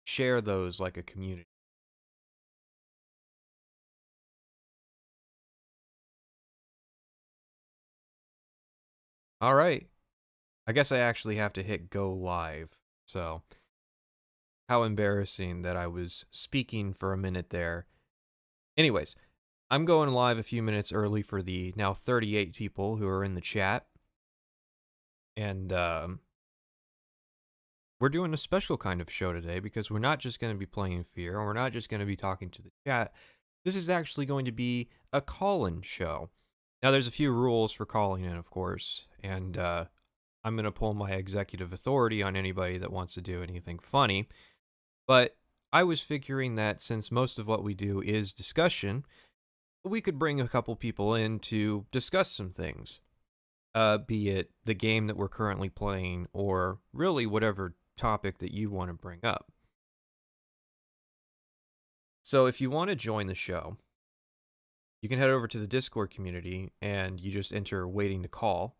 share those like a community. All right. I guess I actually have to hit go live. So, how embarrassing that I was speaking for a minute there. Anyways, I'm going live a few minutes early for the now 38 people who are in the chat. And we're doing a special kind of show today because we're not just going to be playing Fear, and we're not just going to be talking to the chat. This is actually going to be a call-in show. Now, there's a few rules for calling in, of course, and I'm going to pull my executive authority on anybody that wants to do anything funny. But I was figuring that since most of what we do is discussion, we could bring a couple people in to discuss some things. Be it the game that we're currently playing, or really whatever topic that you want to bring up. So if you want to join the show, you can head over to the Discord community and you just enter waiting to call.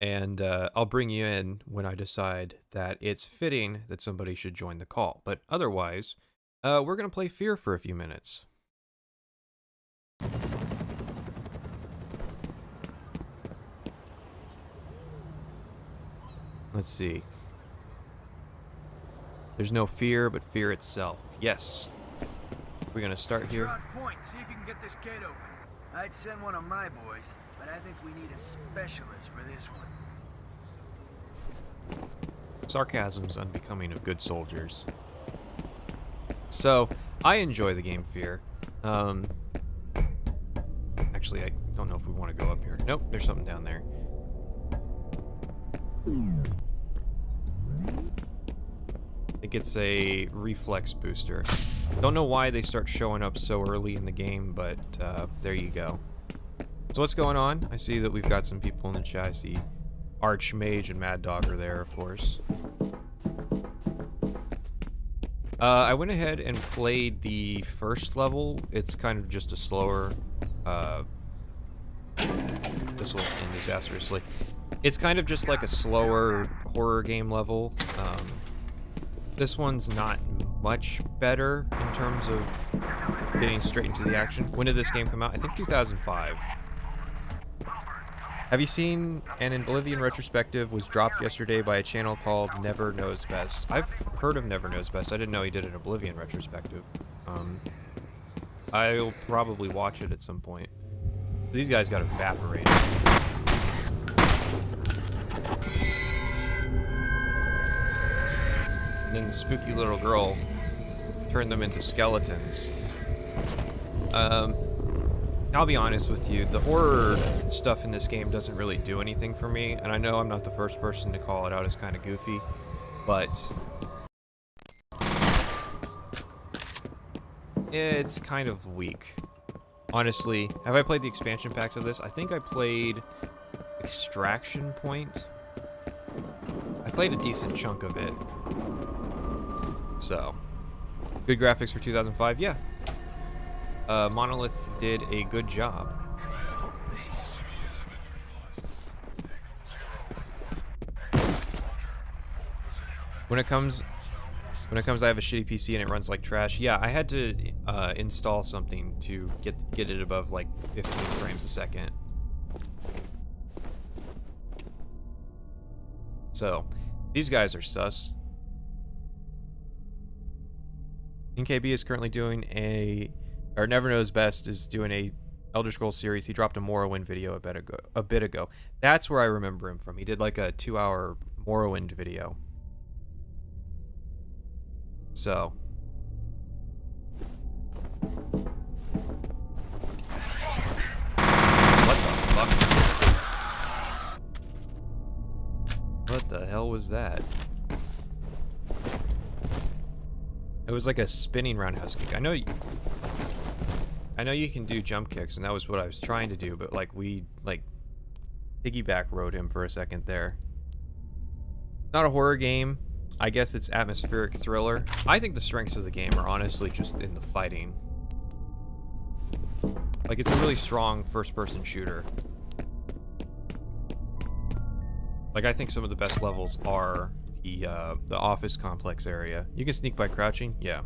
And I'll bring you in when I decide that it's fitting that somebody should join the call. But otherwise, we're going to play Fear for a few minutes. Let's see. There's no fear, but fear itself. Yes. We're going to start here. Point. See if you can get this gate open. I'd send one of my boys, but I think we need a specialist for this one. Sarcasm's unbecoming of good soldiers. So, I enjoy the game Fear. Actually, I don't know if we want to go up here. Nope, there's something down there. I think it's a reflex booster. Don't know why they start showing up so early in the game, but there you go. So what's going on? I see that we've got some people in the chat. I see Archmage and Mad Dog are there, of course. I went ahead and played the first level. It's kind of just a slower... this will end disastrously. It's kind of just like a slower horror game level. This one's not much better in terms of getting straight into the action. When did this game come out? I think 2005. Have you seen an Oblivion retrospective was dropped yesterday by a channel called Never Knows Best? I've heard of Never Knows Best. I didn't know he did an Oblivion retrospective. I'll probably watch it at some point. These guys got evaporated. And then the spooky little girl turned them into skeletons. I'll be honest with you, the horror stuff in this game doesn't really do anything for me, and I know I'm not the first person to call it out as kind of goofy, but it's kind of weak. Honestly, have I played the expansion packs of this? I think I played Extraction Point. I played a decent chunk of it. So, good graphics for 2005, yeah. Monolith did a good job. When it comes, I have a shitty PC and it runs like trash. Yeah, I had to install something to get it above like 15 frames a second. So, these guys are sus. NKB is currently doing or Never Knows Best is doing a Elder Scrolls series. He dropped a Morrowind video a bit ago. That's where I remember him from. He did like a 2-hour Morrowind video. So. What the fuck? What the hell was that? It was like a spinning roundhouse kick. I know you can do jump kicks, and that was what I was trying to do, but like we piggyback rode him for a second there. Not a horror game. I guess it's atmospheric thriller. I think the strengths of the game are honestly just in the fighting. Like, it's a really strong first-person shooter. Like, I think some of the best levels are the office complex area. You can sneak by crouching. Yeah.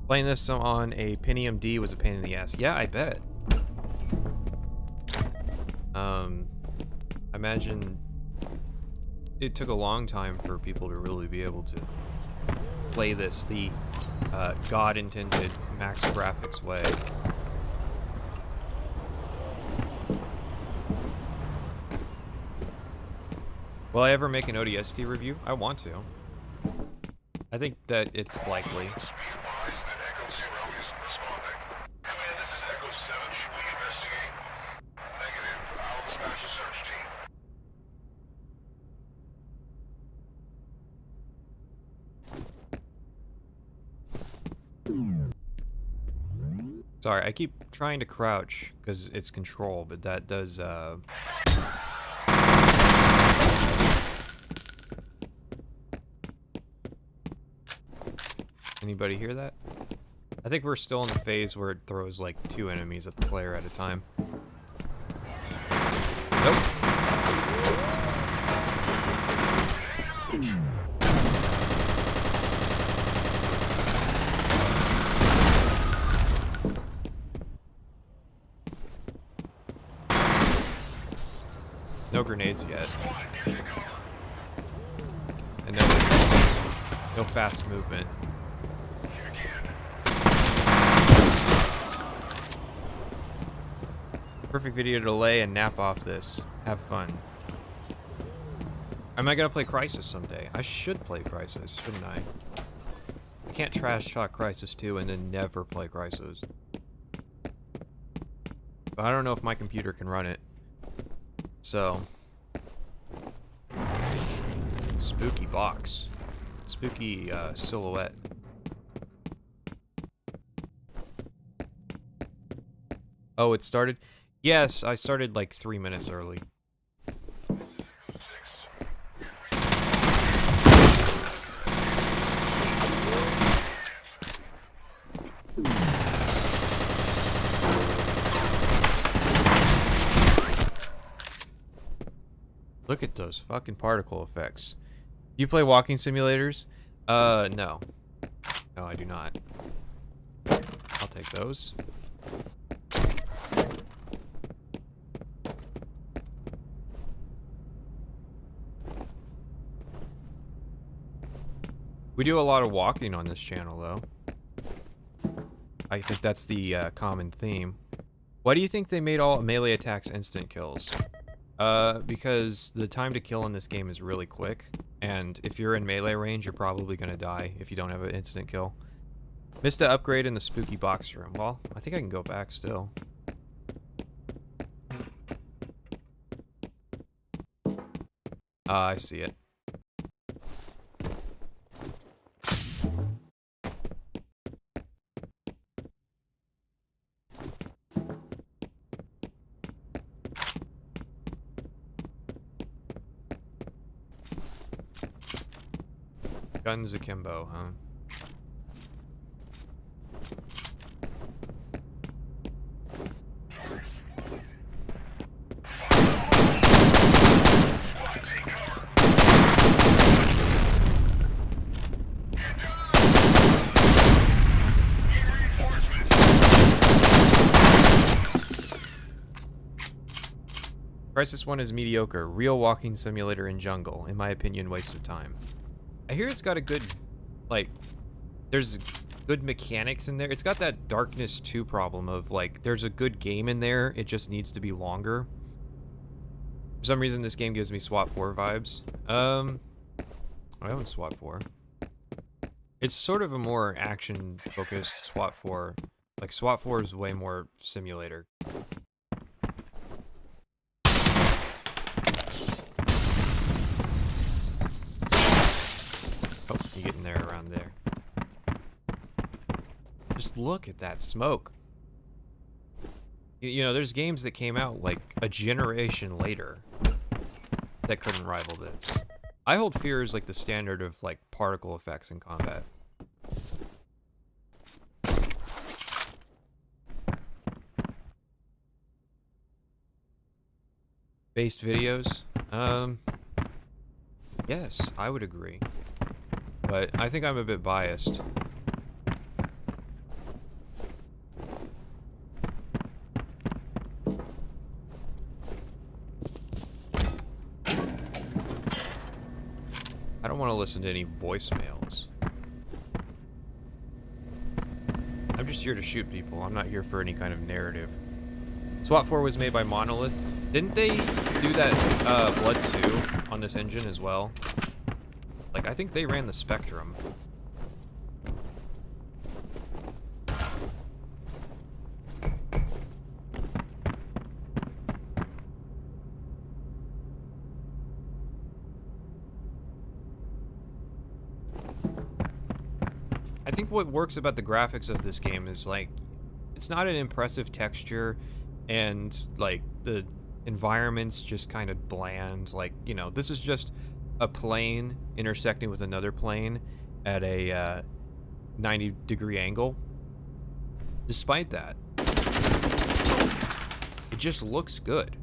Playing this on a Pentium D was a pain in the ass. Yeah, I bet. I imagine it took a long time for people to really be able to play this the God-intended max graphics way. Will I ever make an ODST review? I want to. I think that it's likely. Sorry, I keep trying to crouch because it's control, but that does, Anybody hear that? I think we're still in the phase where it throws like 2 enemies at the player at a time. Nope. No grenades yet. And no fast movement. Perfect video to lay and nap off this. Have fun. Am I gonna play Crisis someday? I should play Crisis, shouldn't I? I can't trash talk Crisis 2 and then never play Crisis. But I don't know if my computer can run it. So. Spooky box. Spooky silhouette. Oh, it started? Yes, I started like 3 minutes early. Look at those fucking particle effects. Do you play walking simulators? No. No, I do not. I'll take those. We do a lot of walking on this channel, though. I think that's the common theme. Why do you think they made all melee attacks instant kills? Because the time to kill in this game is really quick, and if you're in melee range, you're probably gonna die if you don't have an instant kill. Missed an upgrade in the spooky box room. Well, I think I can go back still. I see it. Guns akimbo, huh? Crisis 1 is mediocre. Real walking simulator in jungle. In my opinion, waste of time. I hear it's got a good, like, there's good mechanics in there. It's got that Darkness 2 problem of, like, there's a good game in there. It just needs to be longer. For some reason, this game gives me SWAT 4 vibes. I own SWAT 4. It's sort of a more action-focused SWAT 4. Like, SWAT 4 is way more simulator. Oh, you getting there around there. Just look at that smoke. You know, there's games that came out like a generation later that couldn't rival this. I hold fear as like the standard of like particle effects in combat. Based videos? Yes, I would agree. But I think I'm a bit biased. I don't want to listen to any voicemails. I'm just here to shoot people. I'm not here for any kind of narrative. SWAT 4 was made by Monolith. Didn't they do that Blood 2 on this engine as well? Like, I think they ran the Spectrum. I think what works about the graphics of this game is, like, it's not an impressive texture, and, like, the environment's just kind of bland. Like, you know, this is just a plane intersecting with another plane at a 90-degree angle. Despite that, it just looks good.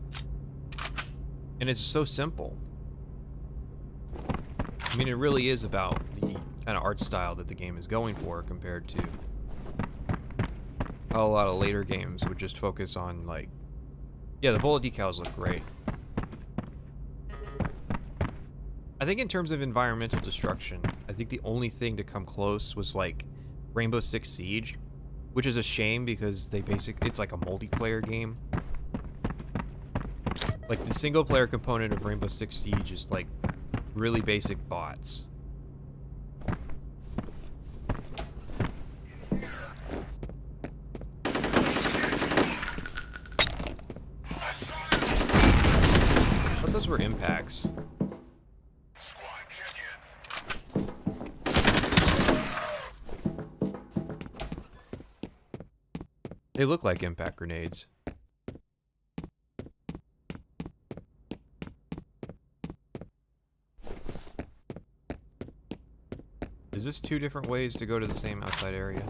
And it's so simple. I mean, it really is about the kind of art style that the game is going for compared to how a lot of later games would just focus on, like, yeah, the bullet decals look great. I think in terms of environmental destruction, I think the only thing to come close was, like, Rainbow Six Siege, which is a shame because it's like a multiplayer game. Like, the single player component of Rainbow Six Siege is, like, really basic bots. I thought those were impacts. They look like impact grenades. Is this two different ways to go to the same outside area?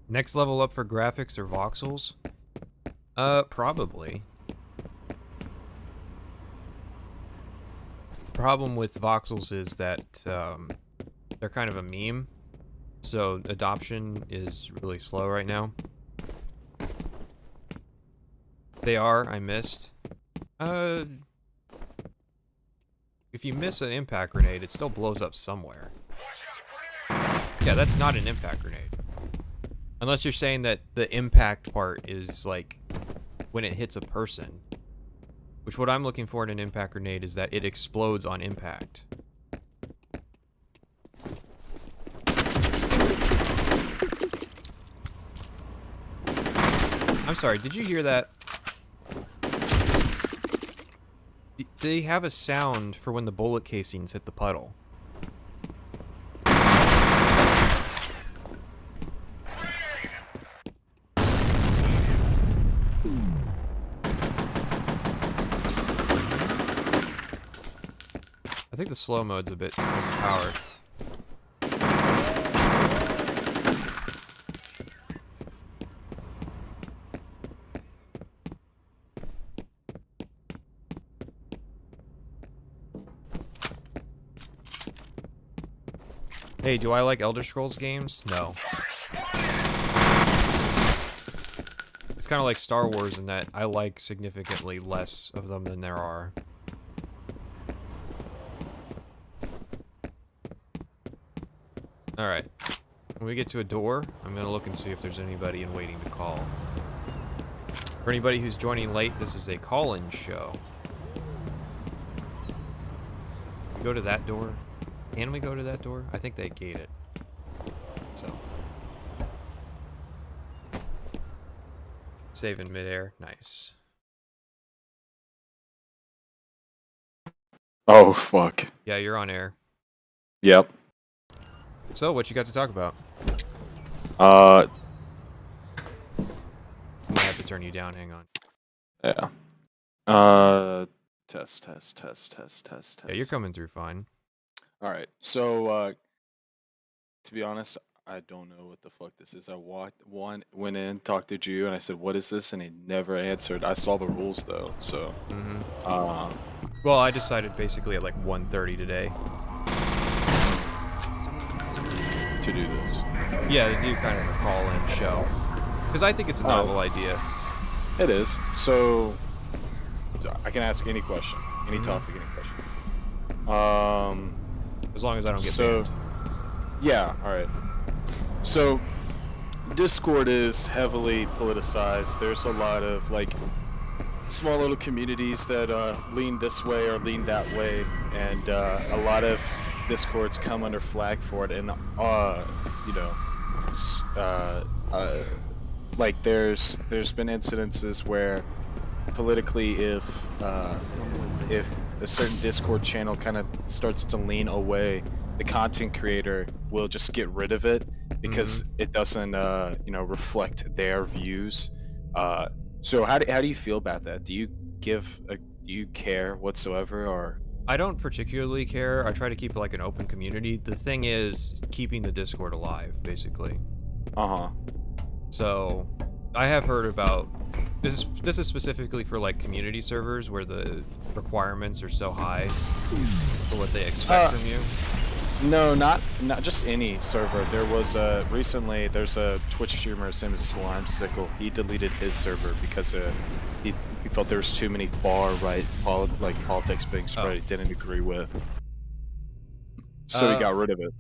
Next level up for graphics or voxels? Probably. Problem with voxels is that they're kind of a meme, so adoption is really slow right now. They are, I missed. If you miss an impact grenade, it still blows up somewhere. Yeah, that's not an impact grenade. Unless you're saying that the impact part is, like, when it hits a person. Which what I'm looking for in an impact grenade is that it explodes on impact. I'm sorry, did you hear that? They have a sound for when the bullet casings hit the puddle. I think the slow mode's a bit overpowered. Hey, do I like Elder Scrolls games? No. It's kind of like Star Wars in that I like significantly less of them than there are. Alright. When we get to a door, I'm gonna look and see if there's anybody in waiting to call. For anybody who's joining late, this is a call-in show. We go to that door. Can we go to that door? I think they gate it. So. Save in midair. Nice. Oh, fuck. Yeah, you're on air. Yep. So, what you got to talk about? to turn you down. Hang on. Yeah. Test. Yeah, you're coming through fine. All right. So, to be honest, I don't know what the fuck this is. I went in, talked to Jew, and I said, "What is this?" And he never answered. I saw the rules though, so Well, I decided basically at like 1:30 today. to do this. Yeah, to do kind of a call-in show. Because I think it's a novel idea. It is. So I can ask any question, any topic, any question. As long as I don't get So banned. yeah, all right. So Discord is heavily politicized. There's a lot of like small little communities that lean this way or lean that way, and a lot of Discords come under flag for it. And like there's been incidences where politically, if a certain Discord channel kind of starts to lean away, the content creator will just get rid of it because it doesn't reflect their views. So how do you feel about that? Do you care whatsoever, or? I don't particularly care. I try to keep it like an open community. The thing is keeping the Discord alive, basically. So, I have heard about this is specifically for like community servers where the requirements are so high for what they expect from you. No, not just any server. There was recently there's a Twitch streamer, his name is Slime Sickle. He deleted his server because he felt there was too many far right politics being spread he didn't agree with. So he got rid of it.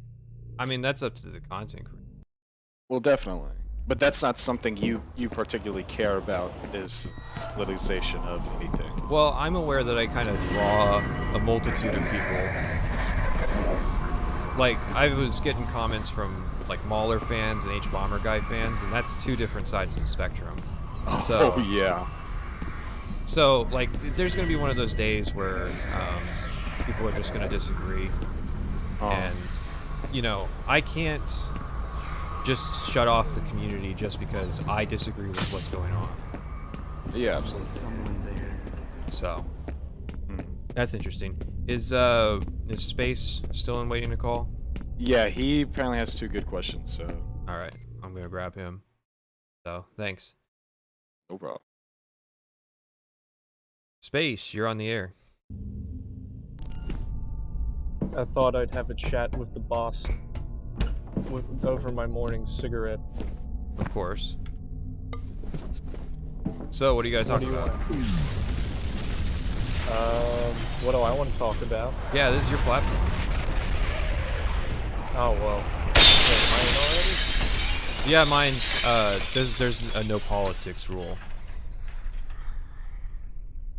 I mean, that's up to the content creator. Well, definitely. But that's not something you particularly care about, is politicization of anything. Well, I'm aware that I kind of draw a multitude of people. Like, I was getting comments from, like, Mauler fans and H-Bomber Guy fans, and that's two different sides of the spectrum. So, yeah. So, like, there's going to be one of those days where people are just going to disagree. And, you know, I can't just shut off the community just because I disagree with what's going on. Yeah, absolutely. So, that's interesting. Is Space still in waiting to call? Yeah, he apparently has 2 good questions, so. Alright, I'm gonna grab him. So, thanks. No problem. Space, you're on the air. I thought I'd have a chat with the boss over my morning cigarette. Of course. So, what do you guys talk about? What do I want to talk about? Yeah, this is your platform. Oh, well. Wait, mine already? Yeah, mine's, there's a no politics rule.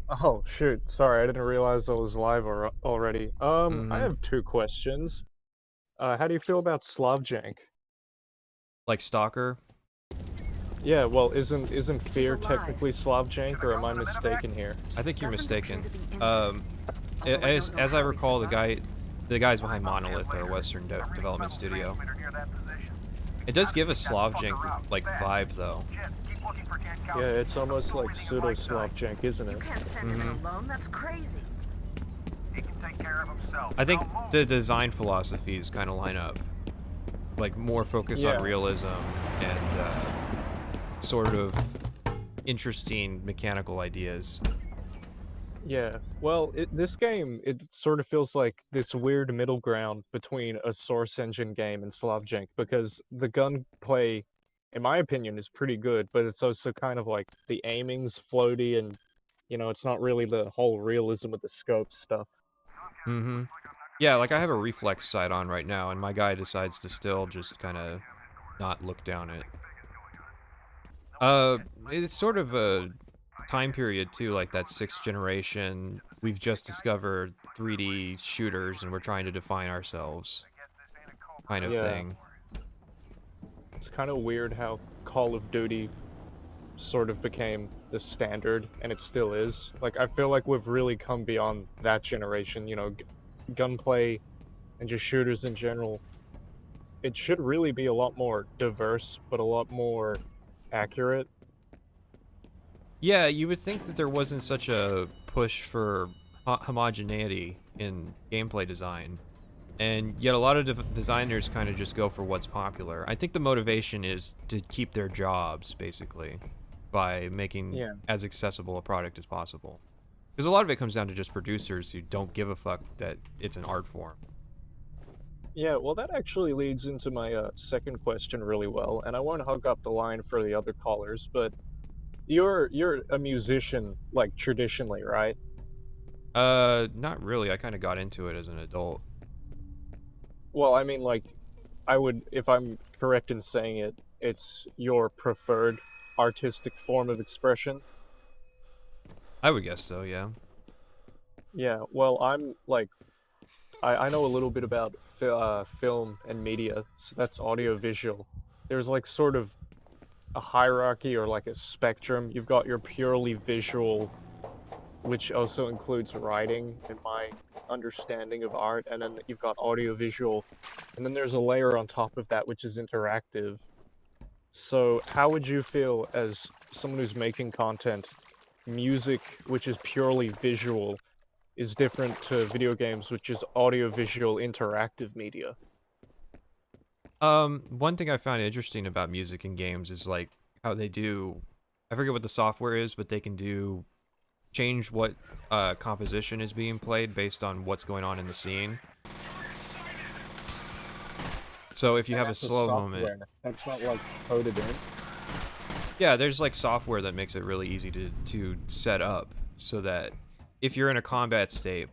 Oh, shoot. Sorry, I didn't realize I was live already. I have 2 questions. How do you feel about Slavjank? Like Stalker? Yeah, well, isn't Fear technically Slavjank, or am I mistaken here? I think you're mistaken. As I recall, the guys behind Monolith are a Western development studio. It does give a Slavjank like vibe though. Yeah, it's almost like pseudo Slavjank, isn't it? You can't send him alone. That's crazy. He can take care of himself. I think the design philosophies kind of line up, like more focus on realism and sort of interesting mechanical ideas. Yeah, well, this game, it sort of feels like this weird middle ground between a Source Engine game and Slavjank, because the gunplay, in my opinion, is pretty good, but it's also kind of like the aiming's floaty, and, you know, it's not really the whole realism with the scope stuff. Yeah, like I have a reflex sight on right now, and my guy decides to still just kind of not look down it. It's sort of a time period too, like that 6th generation. We've just discovered 3D shooters, and we're trying to define ourselves, kind of thing. It's kind of weird how Call of Duty sort of became the standard, and it still is. Like, I feel like we've really come beyond that generation, you know, gunplay and just shooters in general. It should really be a lot more diverse, but a lot more accurate. Yeah, you would think that there wasn't such a push for homogeneity in gameplay design, and yet a lot of designers kind of just go for what's popular. I think the motivation is to keep their jobs, basically, by making Yeah. as accessible a product as possible. Because a lot of it comes down to just producers who don't give a fuck that it's an art form. Yeah, well, that actually leads into my second question really well, and I won't hog up the line for the other callers, but you're a musician, like, traditionally, right? Not really. I kind of got into it as an adult. Well, I mean, like, I would, if I'm correct in saying it, it's your preferred artistic form of expression. I would guess so, yeah. Yeah, well, I'm like, I know a little bit about film and media, so that's audio-visual. There's like sort of a hierarchy or like a spectrum. You've got your purely visual, which also includes writing, in my understanding of art, and then you've got audio-visual, and then there's a layer on top of that which is interactive. So how would you feel as someone who's making content, music, which is purely visual, is different to video games, which is audio-visual interactive media? One thing I found interesting about music in games is like how they do, I forget what the software is, but they can do change what composition is being played based on what's going on in the scene. So if you have a That's a slow moment, software. That's not like coded in. yeah, there's like software that makes it really easy to set up so that if you're in a combat state,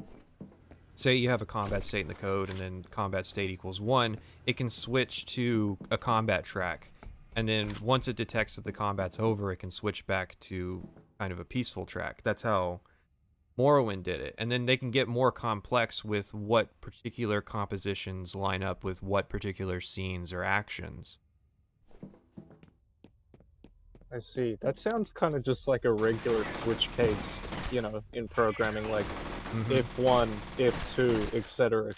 say you have a combat state in the code and then combat state equals 1, it can switch to a combat track. And then once it detects that the combat's over, it can switch back to kind of a peaceful track. That's how Morrowind did it. And then they can get more complex with what particular compositions line up with what particular scenes or actions. I see. That sounds kind of just like a regular switch case, in programming, like if one, if two, etc.,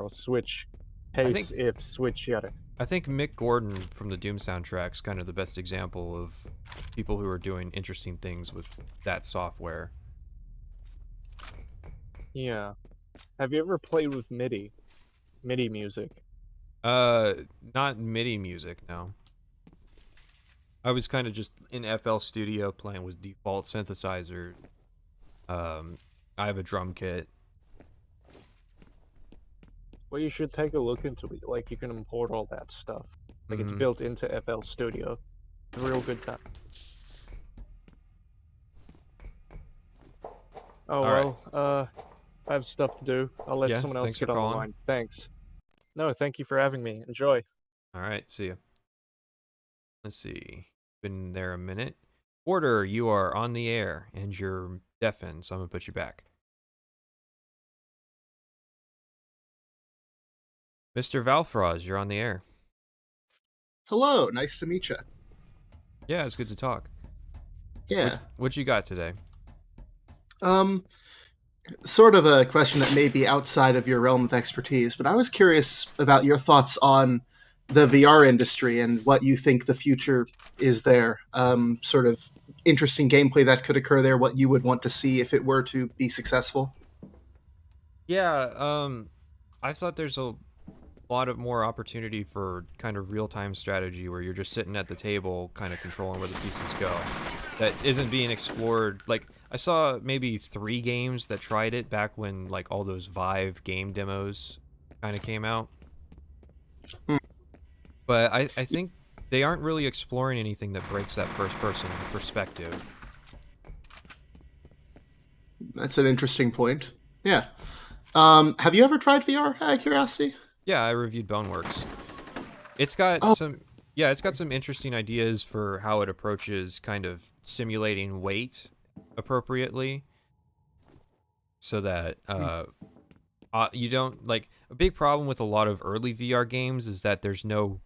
or switch I case, think if switch yada. I think Mick Gordon from the Doom soundtrack's kind of the best example of people who are doing interesting things with that software. Yeah. Have you ever played with MIDI? MIDI music? Not MIDI music, no. I was kind of just in FL Studio playing with default synthesizer. I have a drum kit. Well, you should take a look into it. Like, you can import all that stuff. Like, it's built into FL Studio. It's a real good time. Oh, All well, I have stuff to do. I'll let Yeah, someone else thanks for get on the calling. line. Thanks. No, thank you for having me. Enjoy. All right, see ya. Let's see. Been there a minute. Order, you are on the air, and you're deafened, so I'm gonna put you back. Mr. Valfraz, you're on the air. Hello, nice to meet you. Yeah, it's good to talk. Yeah. What you got today? Um, Sort of a question that may be outside of your realm of expertise, but I was curious about your thoughts on the VR industry and what you think the future is there. Sort of interesting gameplay that could occur there, what you would want to see if it were to be successful. Yeah, I thought there's a lot of more opportunity for kind of real-time strategy where you're just sitting at the table kind of controlling where the pieces go that isn't being explored. Like I saw maybe 3 games that tried it back when like all those Vive game demos kind of came out, but I think they aren't really exploring anything that breaks that first person perspective. That's an interesting point. Yeah. Have you ever tried VR, out of curiosity? Yeah, I reviewed Boneworks. It's got Oh, some, yeah, it's got some interesting ideas for how it approaches kind of simulating weight appropriately, so that you don't like a big problem with a lot of early VR games is that there's no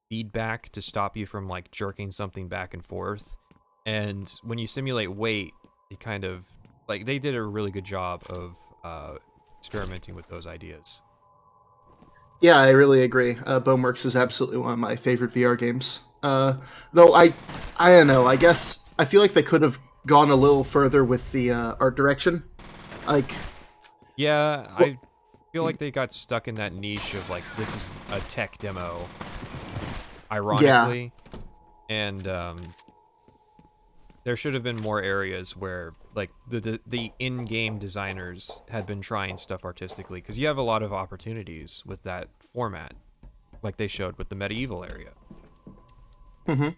feedback to stop you from like jerking something back and forth, and when you simulate weight, it kind of like they did a really good job of experimenting with those ideas. yeah, I really agree. Boneworks is absolutely one of my favorite VR games. Though I don't know. I guess I feel like they could have gone a little further with the art direction. Like, Yeah, well, I feel like they got stuck in that niche of like this is a tech demo, yeah, ironically, and there should have been more areas where like the in-game designers had been trying stuff artistically, because you have a lot of opportunities with that format, like they showed with the medieval area. hmm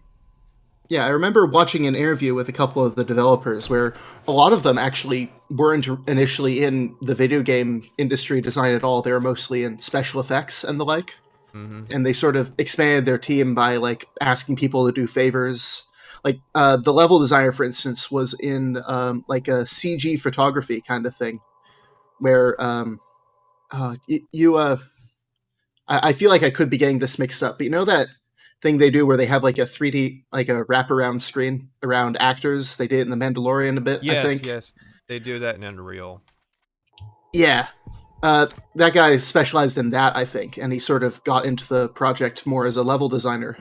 yeah. I remember watching an interview with a couple of the developers where a lot of them actually weren't initially in the video game industry design at all. They were mostly in special effects and the like. Mm-hmm. And they sort of expanded their team by like asking people to do favors. Like the level designer, for instance, was in like a CG photography kind of thing, where I feel like I could be getting this mixed up, but you know that thing they do where they have like a 3D, like a wraparound screen around actors. They did it in The Mandalorian a bit, I Yes, think. yes, they do that in Unreal. Yeah, that guy specialized in that, I think, and he sort of got into the project more as a level designer,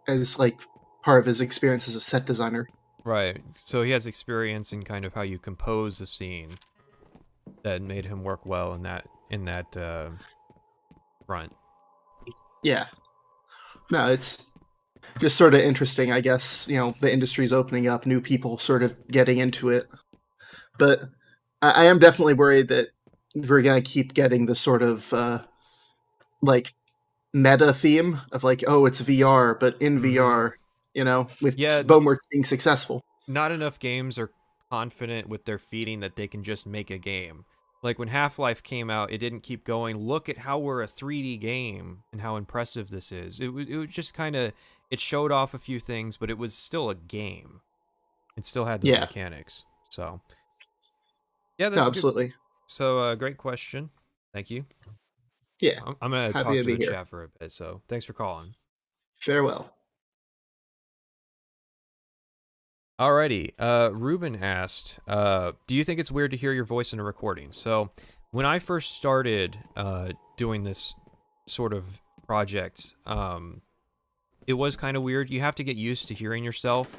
as like part of his experience as a set designer. Right. So he has experience in kind of how you compose a scene that made him work well in that front. Yeah, no, it's just sort of interesting, I guess. You know, the industry's opening up, new people sort of getting into it, but I am definitely worried that we're gonna keep getting the sort of like meta theme of like, oh, it's VR, but in Mm-hmm. VR, you know, with Yeah, Boneworks being successful. not enough games are confident with their feeding that they can just make a game. Like when Half-Life came out, it didn't keep going, look at how we're a 3D game and how impressive this is. It was just kind of, it showed off a few things, but it was still a game. It still had those Yeah, mechanics. So, yeah, no, that's a good. absolutely. So, great question. Thank you. Yeah, I'm going to happy talk to to be the here. chat for a bit, so thanks for calling. Farewell. Alrighty. Ruben asked, do you think it's weird to hear your voice in a recording? So, when I first started doing this sort of project, it was kind of weird. You have to get used to hearing yourself.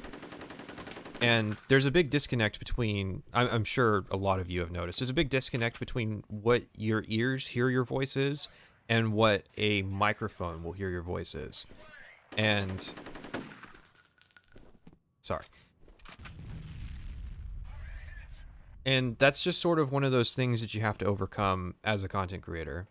And there's a big disconnect between, I'm sure a lot of you have noticed, there's a big disconnect between what your ears hear your voice is and what a microphone will hear your voice is. And, sorry. And that's just sort of one of those things that you have to overcome as a content creator.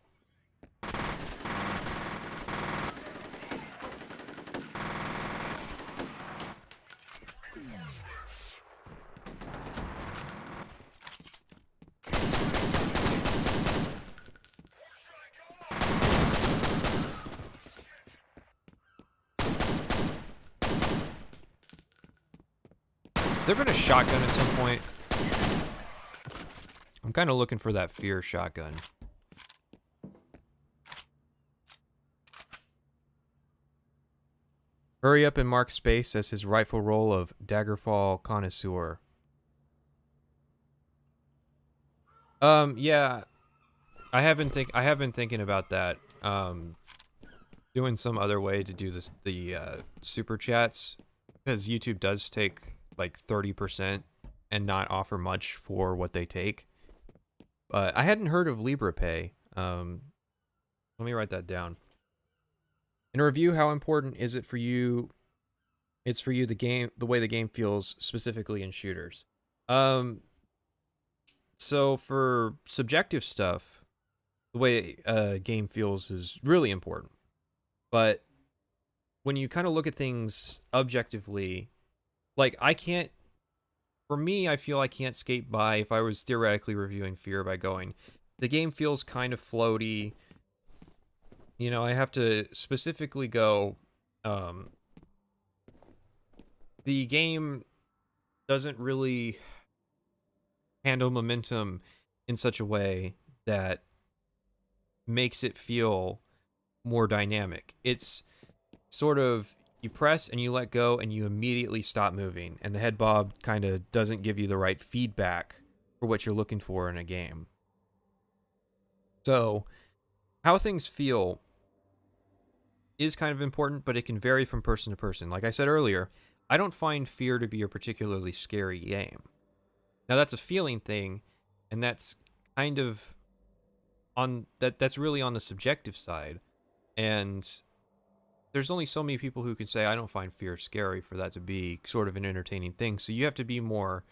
Has there been a shotgun at some point? I'm kind of looking for that fear shotgun. Hurry up and mark space as his rightful role of Daggerfall connoisseur. Yeah, I have been thinking about that. Doing some other way to do this, the super chats, because YouTube does take like 30% and not offer much for what they take. But I hadn't heard of LibrePay. Let me write that down. In a review, how important is it for you? It's for you the way the game feels specifically in shooters. So for subjective stuff, the way a game feels is really important. But when you kind of look at things objectively, like for me, I feel I can't skate by if I was theoretically reviewing Fear by going, the game feels kind of floaty. You know, I have to specifically go, the game doesn't really handle momentum in such a way that makes it feel more dynamic. It's sort of, you press and you let go and you immediately stop moving, and the head bob kind of doesn't give you the right feedback for what you're looking for in a game. So, how things feel is kind of important, but it can vary from person to person. Like I said earlier, I don't find Fear to be a particularly scary game. Now that's a feeling thing, and that's kind of that's really on the subjective side. And there's only so many people who can say I don't find Fear scary for that to be sort of an entertaining thing. So you have to be more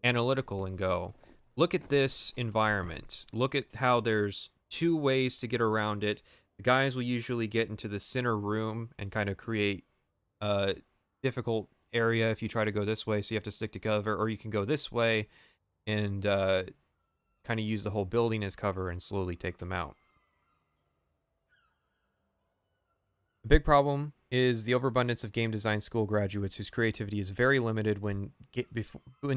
analytical and go, look at this environment. Look at how there's two ways to get around it. The guys will usually get into the center room and kind of create a difficult area if you try to go this way, so you have to stick together, or you can go this way and kind of use the whole building as cover and slowly take them out. The big problem is the overabundance of game design school graduates whose creativity is very limited when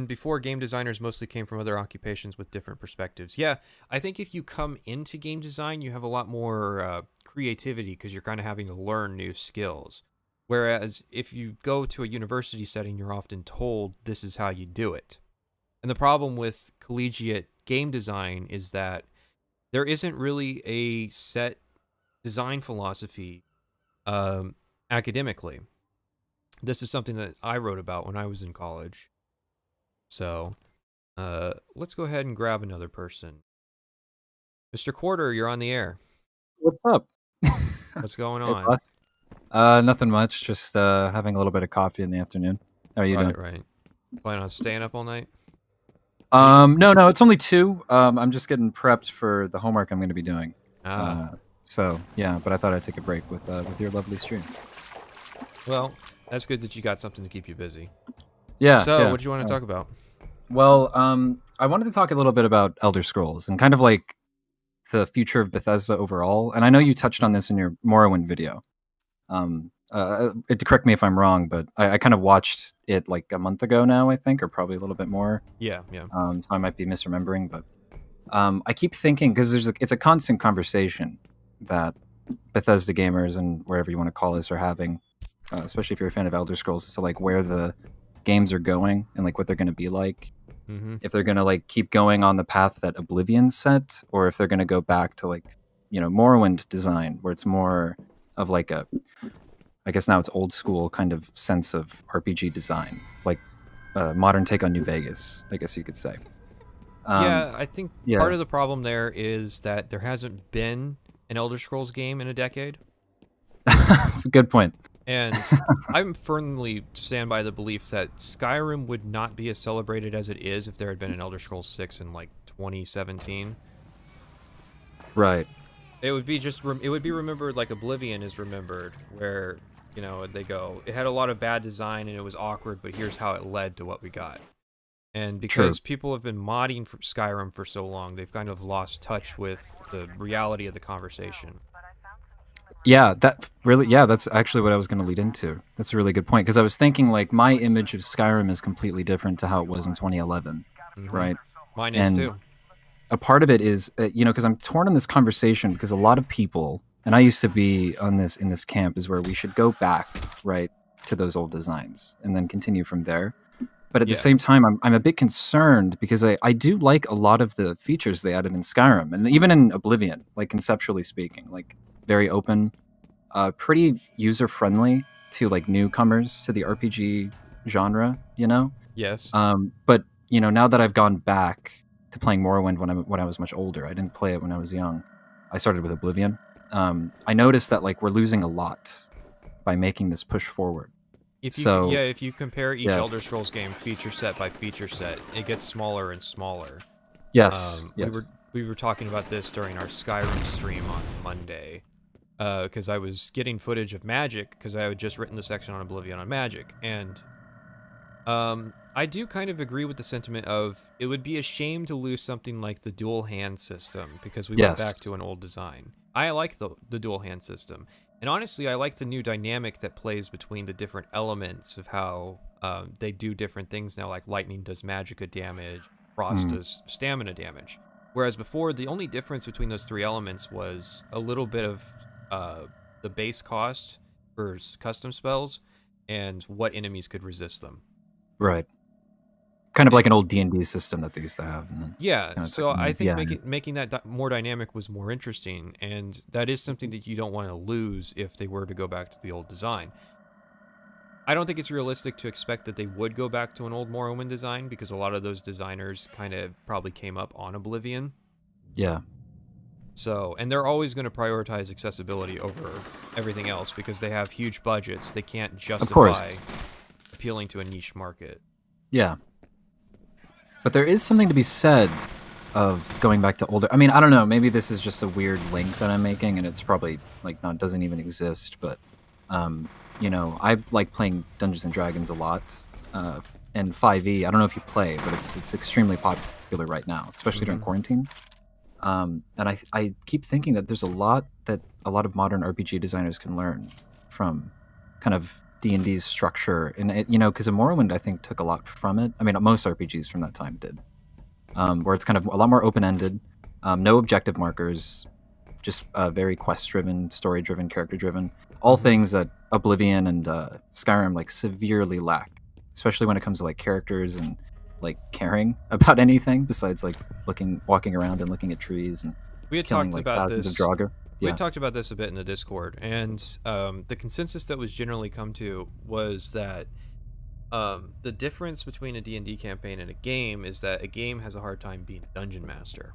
before game designers mostly came from other occupations with different perspectives. Yeah, I think if you come into game design, you have a lot more creativity because you're kind of having to learn new skills. Whereas if you go to a university setting, you're often told this is how you do it. And the problem with collegiate game design is that there isn't really a set design philosophy academically. This is something that I wrote about when I was in college. So let's go ahead and grab another person. Mr. Quarter, you're on the air. What's up? What's going Hey, on? boss. Nothing much. Just having a little bit of coffee in the afternoon. How are you doing? Right. Planning on staying up all night? No, it's only 2. I'm just getting prepped for the homework I'm going to be doing. So yeah, but I thought I'd take a break with your lovely stream. Well, that's good that you got something to keep you busy. Yeah. So, yeah. what do you want to talk about? Well, I wanted to talk a little bit about Elder Scrolls and kind of like the future of Bethesda overall. And I know you touched on this in your Morrowind video. Correct me if I'm wrong, but I kind of watched it like a month ago now, I think, or probably a little bit more. Yeah. So I might be misremembering, but I keep thinking because it's a constant conversation that Bethesda gamers and wherever you want to call this are having, especially if you're a fan of Elder Scrolls, so like where the games are going and like what they're going to be like. Mm-hmm. If they're going to like keep going on the path that Oblivion set, or if they're going to go back to like, Morrowind design, where it's more of like I guess now it's old school kind of sense of RPG design, like modern take on New Vegas, I guess you could say. Yeah, I think part of the problem there is that there hasn't been an Elder Scrolls game in a decade. Good point. And I'm firmly stand by the belief that Skyrim would not be as celebrated as it is if there had been an Elder Scrolls 6 in like 2017. Right. It would be it would be remembered like Oblivion is remembered, where they go, it had a lot of bad design and it was awkward, but here's how it led to what we got. And because people have been modding for Skyrim for so long, they've kind of lost touch with the reality of the conversation. Yeah, that's actually what I was going to lead into. That's a really good point, because I was thinking like my image of Skyrim is completely different to how it was in 2011, right? Mine is too. A part of it is, because I'm torn on this conversation because a lot of people, and I used to be in this camp, is where we should go back, right, to those old designs and then continue from there. But at the same time, I'm a bit concerned because I do like a lot of the features they added in Skyrim and even in Oblivion, like conceptually speaking, like very open, pretty user friendly to like newcomers to the RPG genre, Yes. But now that I've gone back to playing Morrowind when I was much older, I didn't play it when I was young. I started with Oblivion. I noticed that like we're losing a lot by making this push forward. If you compare each Elder Scrolls game feature set by feature set, it gets smaller and smaller. Yes. We were talking about this during our Skyrim stream on Monday, because I was getting footage of magic, because I had just written the section on Oblivion on magic, and I do kind of agree with the sentiment of it would be a shame to lose something like the dual hand system, because we went back to an old design. I like the dual hand system. And honestly, I like the new dynamic that plays between the different elements of how they do different things now, like lightning does magicka damage, frost does stamina damage. Whereas before, the only difference between those 3 elements was a little bit of the base cost for custom spells and what enemies could resist them. Right. Kind of like an old D&D system that they used to have. And then so I think making that more dynamic was more interesting, and that is something that you don't want to lose if they were to go back to the old design. I don't think it's realistic to expect that they would go back to an old Morrowind design because a lot of those designers kind of probably came up on Oblivion. Yeah. So, and they're always going to prioritize accessibility over everything else because they have huge budgets. They can't justify appealing to a niche market. Yeah. But there is something to be said of going back to older. I mean, I don't know. Maybe this is just a weird link that I'm making, and it's probably like not doesn't even exist. But you know, I like playing Dungeons and Dragons a lot, and 5e. I don't know if you play, but it's extremely popular right now, especially during quarantine. And I keep thinking that there's a lot that a lot of modern RPG designers can learn from kind of D&D's structure, and it, you know, because Morrowind I think took a lot from it. I mean, most RPGs from that time did, where it's kind of a lot more open-ended, no objective markers, just very quest-driven, story-driven, character-driven, all things that Oblivion and Skyrim like severely lack, especially when it comes to like characters and like caring about anything besides like walking around and looking at trees and We had killing talked like about thousands this. of Draugr. We Yeah. had talked about this a bit in the Discord, and the consensus that was generally come to was that the difference between a D&D campaign and a game is that a game has a hard time being a dungeon master.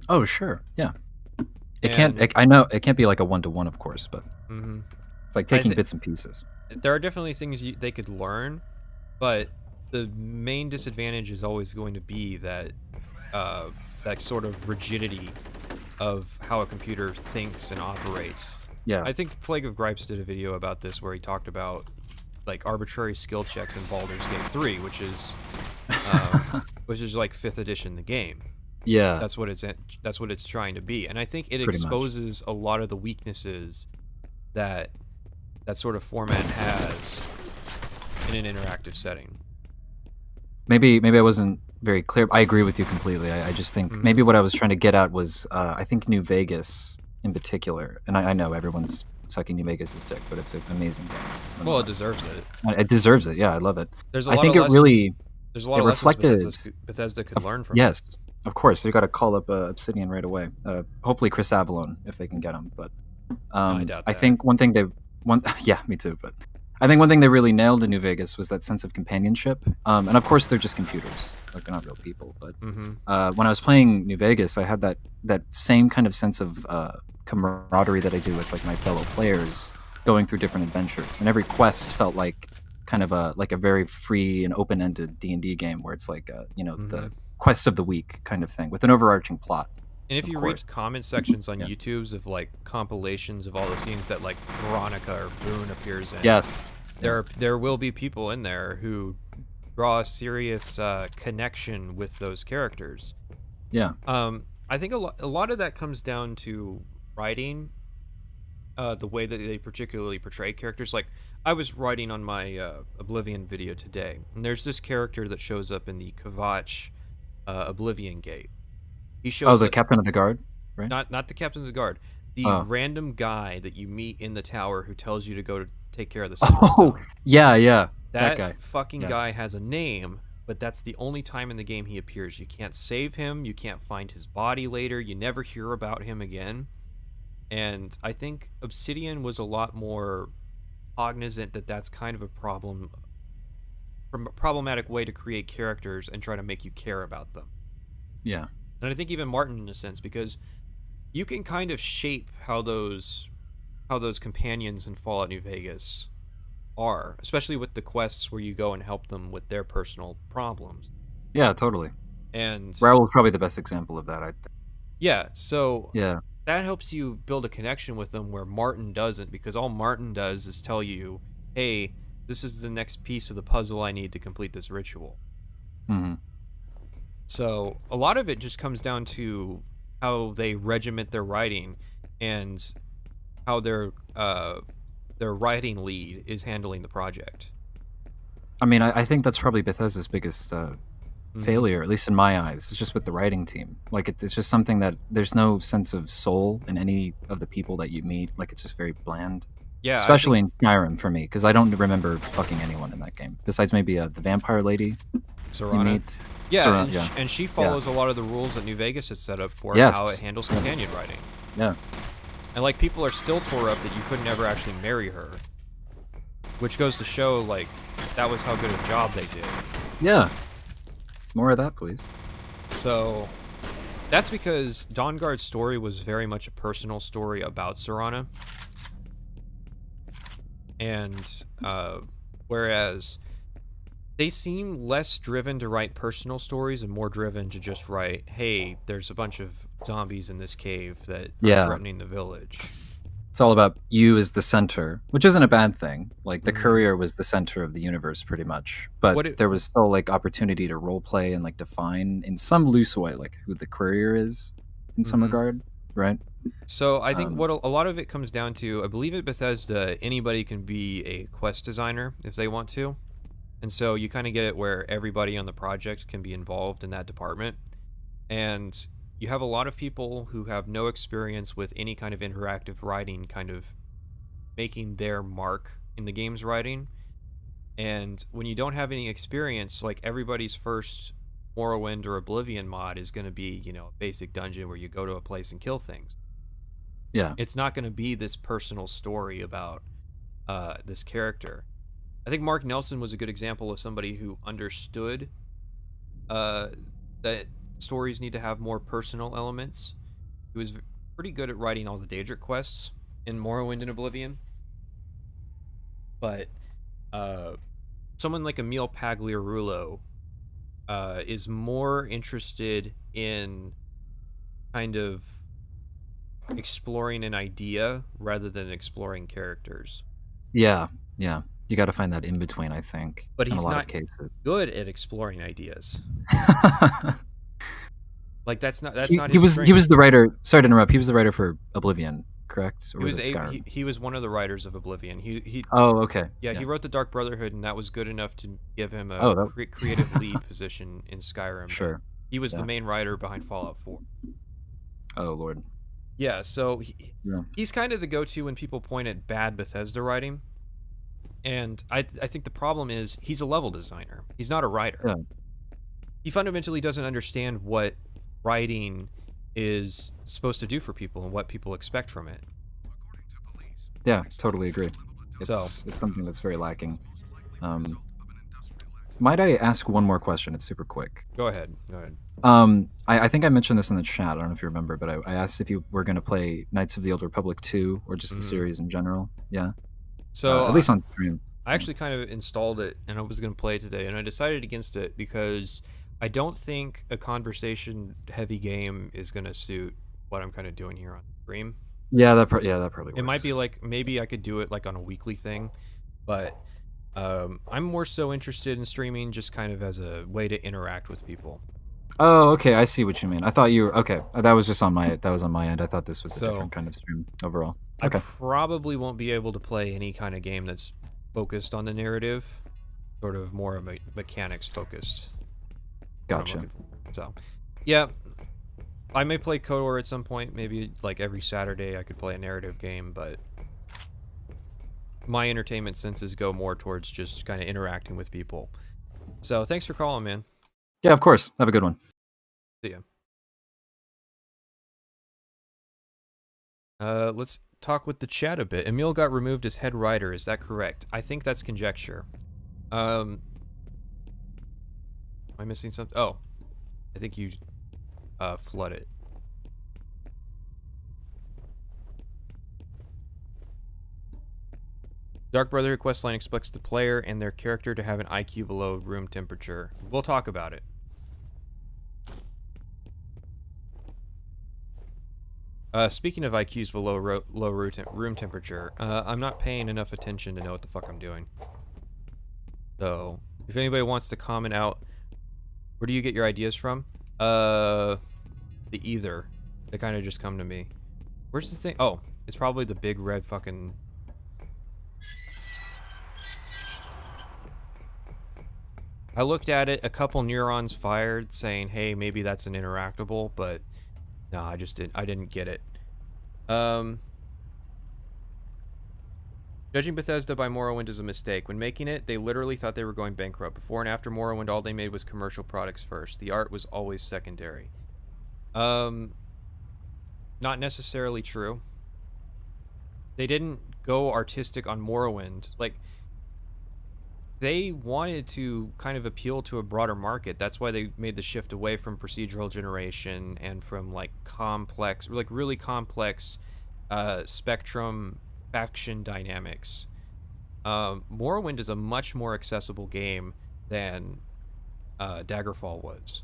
Oh sure, yeah. It And- can't. I know it can't be like a 1-to-1, of course, but Mhm. it's like taking thi- bits and pieces. There are definitely things they could learn, but the main disadvantage is always going to be that that sort of rigidity of how a computer thinks and operates. Yeah. I think Plague of Gripes did a video about this where he talked about like arbitrary skill checks in Baldur's Gate 3, which is like 5th edition the game. Yeah. That's what it's trying to be, and I think it Pretty much. exposes a lot of the weaknesses that sort of format has in an interactive setting. Maybe I wasn't very clear. I agree with you completely. I just think maybe what I was trying to get at was I think New Vegas in particular, and I know everyone's sucking New Vegas' dick, but it's an amazing game. Well, it nonetheless. deserves it. It deserves it. Yeah, I love it. There's a I lot think of it lessons, really there's a lot it of reflected. lessons Bethesda could learn from. Yes, of course. They got to call up Obsidian right away. Hopefully Chris Avellone if they can get him. But I doubt I that. think yeah, me too. But I think one thing they really nailed in New Vegas was that sense of companionship. And of course they're just computers, like they're not real people. But when I was playing New Vegas, I had that same kind of sense of camaraderie that I do with like my fellow players going through different adventures, and every quest felt like kind of a very free and open-ended D&D game where it's like the quest of the week kind of thing with an overarching plot. And if Of you course. read comment sections on Yeah. YouTube's of like compilations of all the scenes that like Veronica or Boone appears in, Yes. there will be people in there who draw a serious connection with those characters. Yeah. I think a lot of that comes down to writing, the way that they particularly portray characters. Like I was writing on my Oblivion video today, and there's this character that shows up in the Kvatch Oblivion Gate. He shows Oh, the up- captain of the guard, right? not the captain of the guard, the Oh. random guy that you meet in the tower who tells you to go to take care of the central Oh, stone. yeah. That guy. fucking Yeah. guy has a name, but that's the only time in the game he appears. You can't save him, you can't find his body later, you never hear about him again. And I think Obsidian was a lot more cognizant that that's kind of a problematic way to create characters and try to make you care about them. Yeah. And I think even Martin in a sense, because you can kind of shape how those companions in Fallout New Vegas are, especially with the quests where you go and help them with their personal problems. Yeah, totally. And Raoul's probably the best example of that, I think. yeah, so Yeah. that helps you build a connection with them where Martin doesn't, because all Martin does is tell you, hey, this is the next piece of the puzzle I need to complete this ritual. hmm So a lot of it just comes down to how they regiment their writing and how their writing lead is handling the project. I mean, I think that's probably Bethesda's biggest Mhm. failure, at least in my eyes. It's just with the writing team. Like, it's just something that there's no sense of soul in any of the people that you meet. Like, it's just very bland. Yeah, Especially in Skyrim for me, because I don't remember fucking anyone in that game. Besides maybe the vampire lady you Serana. meet. Yeah, Serana, and, yeah. and she follows a lot of the rules that New Vegas has set up for Yes. how it handles companion writing. Yeah. And like people are still tore up that you could never actually marry her. which goes to show, like, that was how good a job they did. Yeah. More of that, please. So, that's because Dawnguard's story was very much a personal story about Serana. And, whereas they seem less driven to write personal stories and more driven to just write, hey, there's a bunch of zombies in this cave that are threatening the village. It's all about you as the center, which isn't a bad thing. Like, the courier was the center of the universe, pretty much. But there was still, like, opportunity to roleplay and, like, define in some loose way, like, who the courier is in some regard, right? So I think what a lot of it comes down to, I believe at Bethesda, anybody can be a quest designer if they want to. And so you kind of get it where everybody on the project can be involved in that department. And you have a lot of people who have no experience with any kind of interactive writing kind of making their mark in the game's writing. And when you don't have any experience, like everybody's first Morrowind or Oblivion mod is going to be, you know, a basic dungeon where you go to a place and kill things. Yeah. It's not going to be this personal story about this character. I think Mark Nelson was a good example of somebody who understood that stories need to have more personal elements. He was pretty good at writing all the Daedric quests in Morrowind and Oblivion. But someone like Emil Pagliarulo is more interested in kind of exploring an idea rather than exploring characters. Yeah, yeah. You got to find that in between, I think. But he's in a lot not of cases. good at exploring ideas. Like that's not his he was strength. the writer. Sorry to interrupt. He was the writer for Oblivion, correct? Or was it Skyrim? He was one of the writers of Oblivion. He Oh, okay. Yeah, he wrote the Dark Brotherhood, and that was good enough to give him a creative lead position in Skyrim. Sure. He was the main writer behind Fallout 4. Oh, Lord. Yeah, so he's kind of the go-to when people point at bad Bethesda writing. And I think the problem is he's a level designer. He's not a writer. Yeah. He fundamentally doesn't understand what writing is supposed to do for people and what people expect from it. Yeah, totally agree. It's something that's very lacking. Might I ask one more question? It's super quick. Go ahead. I think I mentioned this in the chat. I don't know if you remember, but I asked if you were going to play Knights of the Old Republic 2 or just the series in general. Yeah. So at least on stream. I actually kind of installed it, and I was going to play it today, and I decided against it because I don't think a conversation-heavy game is going to suit what I'm kind of doing here on stream. Yeah, that probably works. It might be like, maybe I could do it like on a weekly thing, but I'm more so interested in streaming just kind of as a way to interact with people. Oh, okay, I see what you mean. I thought you were okay. That was just on my end. I thought this was a different kind of stream overall. Okay. I probably won't be able to play any kind of game that's focused on the narrative, sort of more mechanics focused. Gotcha. So, yeah, I may play KOTOR at some point. Maybe like every Saturday I could play a narrative game, but my entertainment senses go more towards just kind of interacting with people. So thanks for calling, man. Yeah, of course. Have a good one. See ya. Let's talk with the chat a bit. Emil got removed as head writer. Is that correct? I think that's conjecture. Am I missing something? Oh, I think you flood it. Dark Brotherhood questline expects the player and their character to have an IQ below room temperature. We'll talk about it. Speaking of IQs below low room temperature, I'm not paying enough attention to know what the fuck I'm doing. So, if anybody wants to comment out, where do you get your ideas from? The ether. They kind of just come to me. Where's the thing? Oh, it's probably the big red fucking... I looked at it, a couple neurons fired saying, hey, maybe that's an interactable, but no, I didn't get it. Judging Bethesda by Morrowind is a mistake. When making it, they literally thought they were going bankrupt. Before and after Morrowind, all they made was commercial products first. The art was always secondary. Not necessarily true. They didn't go artistic on Morrowind. Like, they wanted to kind of appeal to a broader market. That's why they made the shift away from procedural generation and from like complex, like really complex spectrum faction dynamics. Morrowind is a much more accessible game than Daggerfall was.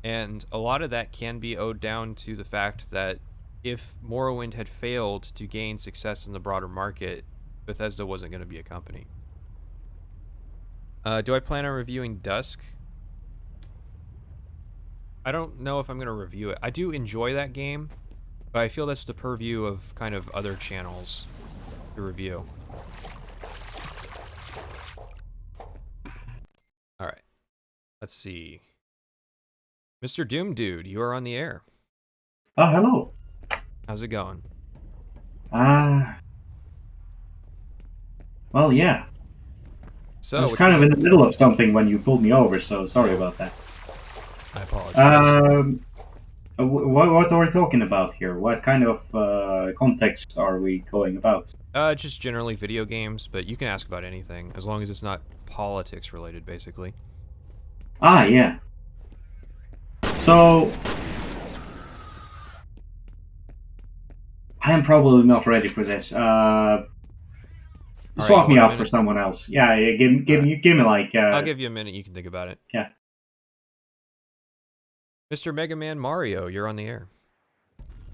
And a lot of that can be owed down to the fact that if Morrowind had failed to gain success in the broader market, Bethesda wasn't going to be a company. Do I plan on reviewing Dusk? I don't know if I'm going to review it. I do enjoy that game, but I feel that's the purview of kind of other channels to review. Alright. Let's see. Mr. Doom Dude, you are on the air. Oh, hello. How's it going? Well, yeah. I So, was what kind you of in the middle of something when you pulled me over, so sorry about that. I apologize. What are we talking about here? What kind of context are we going about? Just generally video games, but you can ask about anything, as long as it's not politics related, basically. Ah, yeah. So, I am probably not ready for this. Swap you me want a out for minute? someone else. Yeah, give me like. I'll give you a minute, you can think about it. Yeah. Mr. Mega Man Mario, you're on the air.